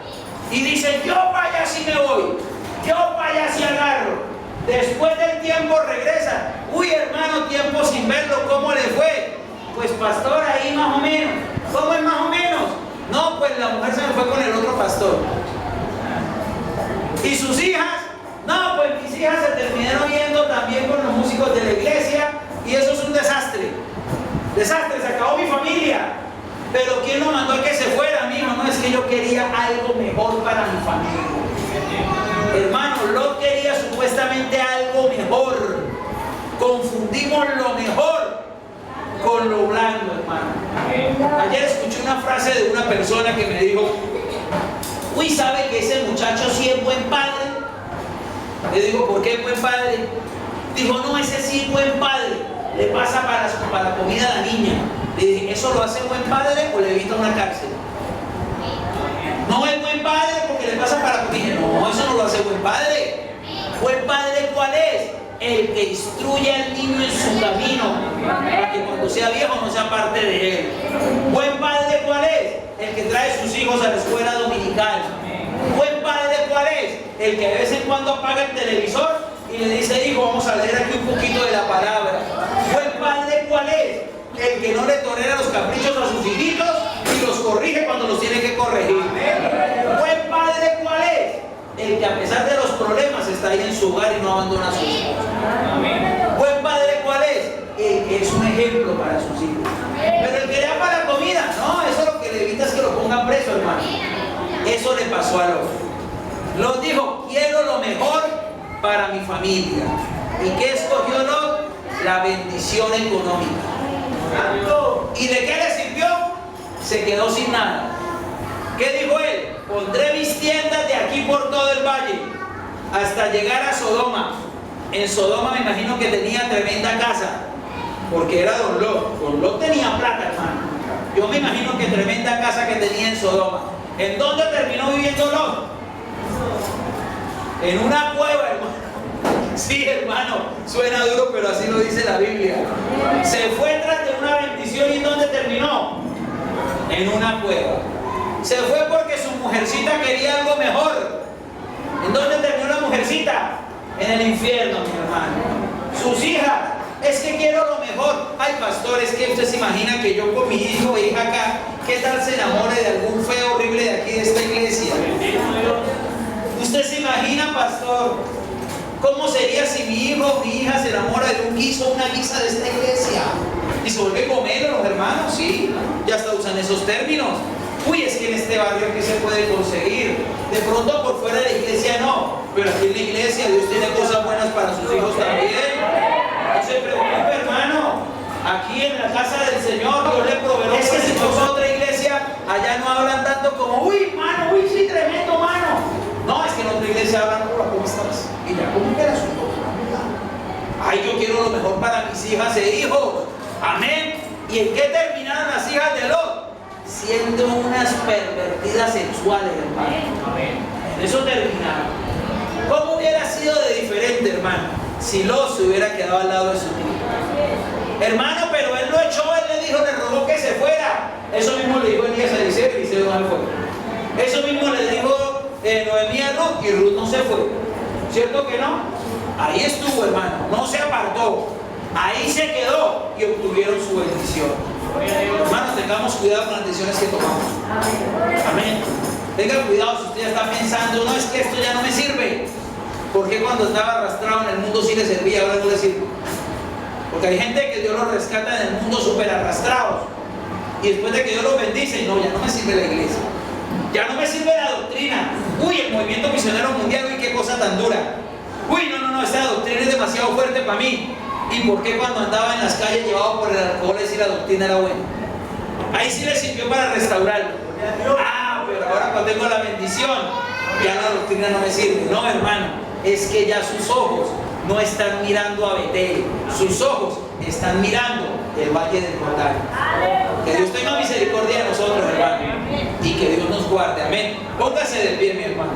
Y dicen, yo para allá sí me voy. Yo para allá sí agarro. Después del tiempo regresa. Uy, hermano, tiempo sin verlo, ¿cómo le fue? Pues pastor, ahí más o menos. ¿Cómo es más o menos? No, pues la mujer se me fue con el otro pastor. ¿Y sus hijas? No, pues mis hijas se terminaron yendo también con los músicos de la iglesia y eso es un desastre. Desastre, se acabó mi familia. Pero ¿quién nos mandó a que se fuera, mijo? No, es que yo quería algo mejor para mi familia. Hermano, Lot quería supuestamente algo mejor. Confundimos lo mejor con lo blando, hermano. Ayer escuché una frase de una persona que me dijo, uy, ¿sabe que ese muchacho sí es buen padre? Le digo, ¿por qué es buen padre? Dijo, no, ese sí es buen padre. Le pasa para la comida a la niña. Le dije, ¿eso lo hace buen padre o le evita una cárcel? No es buen padre porque le pasa para la comida. No, eso no lo hace buen padre. ¿Buen padre cuál es? El que instruye al niño en su camino, para que cuando sea viejo no sea parte de él. ¿Buen padre cuál es? El que trae sus hijos a la escuela dominical. ¿Buen padre cuál es? El que de vez en cuando apaga el televisor y le dice, hijo, vamos a leer aquí un poquito de la palabra. ¿Buen padre cuál es? El que no le tolera los caprichos a sus hijitos y los corrige cuando los tiene que corregir. ¿Buen padre cuál es? El que a pesar de los problemas está ahí en su hogar y no abandona a sus hijos. ¿Buen padre cuál es? El que es un ejemplo para sus hijos. Pero el que le da para la comida, no, eso lo que le evita es que lo pongan preso, hermano. Eso le pasó a Lot. Lot dijo, quiero lo mejor para mi familia. ¿Y qué escogió Lot? La bendición económica. ¿Y de qué le sirvió? Se quedó sin nada. ¿Qué dijo él? Pondré mis tiendas de aquí por todo el valle hasta llegar a Sodoma. En Sodoma me imagino que tenía tremenda casa, porque era don Lot. Don Lot tenía plata, hermano. Yo me imagino que tremenda casa que tenía en Sodoma. ¿En dónde terminó viviendo Lot? En una cueva, hermano. Sí, hermano, suena duro, pero así lo dice la Biblia. Se fue tras de una bendición y ¿dónde terminó? En una cueva. Se fue porque su mujercita quería algo mejor. ¿En dónde terminó la mujercita? En el infierno, mi hermano. Sus hijas, es que quiero lo mejor. Ay, pastor, es que usted se imagina que yo con mi hijo o hija acá, ¿qué tal se enamore de algún feo horrible de aquí de esta iglesia? ¿Usted se imagina, pastor, cómo sería si mi hijo o mi hija se enamora de un guiso o una guisa de esta iglesia? Y se vuelve gomelo, los hermanos, sí, ya hasta usan esos términos. Uy, es que en este barrio, ¿qué se puede conseguir? De pronto por fuera de la iglesia no, pero aquí en la iglesia Dios tiene cosas buenas para sus hijos también. No se preocupe, hermano. Aquí en la casa del Señor Dios le proveerá. Es que si vamos a otra iglesia, allá no hablan tanto como, uy, mano, uy, sí, tremendo, mano. No, es que en otra iglesia hablan, hola, ¿cómo estás? Y ya, ¿cómo queda su nombre? Ay, yo quiero lo mejor para mis hijas e hijos. Amén. ¿Y en qué terminaron las hijas de Lot? Siendo unas pervertidas sexuales, hermano. Amén. En eso terminaron. ¿Cómo hubiera sido de diferente, hermano, si Lot se hubiera quedado al lado de su tío? Hermano, pero él lo echó, él le dijo, le rogó que se fuera. Eso mismo le dijo Elías a Eliseo, y Eliseo no se fue. Eso mismo le dijo Noemí a Ruth, y Ruth no se fue. ¿Cierto que no? Ahí estuvo, hermano, no se apartó. Ahí se quedó y obtuvieron su bendición. Hermanos, tengamos cuidado con las decisiones que tomamos. Amén. Tenga cuidado si usted ya está pensando, no, es que esto ya no me sirve. Porque cuando estaba arrastrado en el mundo sí le servía, ahora no le sirve? Porque hay gente que Dios los rescata en el mundo súper arrastrados. Y después de que Dios los bendice, no, ya no me sirve la iglesia. Ya no me sirve la doctrina. Uy, el movimiento misionero mundial, uy, qué cosa tan dura. Uy, no, esta doctrina es demasiado fuerte para mí. ¿Y por qué cuando andaba en las calles llevado por el alcohol y la doctrina era buena? Ahí sí le sirvió para restaurarlo. Ah, pero ahora cuando tengo la bendición, ya la doctrina no me sirve. No, hermano, es que ya sus ojos no están mirando a Betel, sus ojos están mirando el valle del Jordán. Que Dios tenga misericordia de nosotros, hermano, y que Dios nos guarde. Amén. Póngase de pie, mi hermano.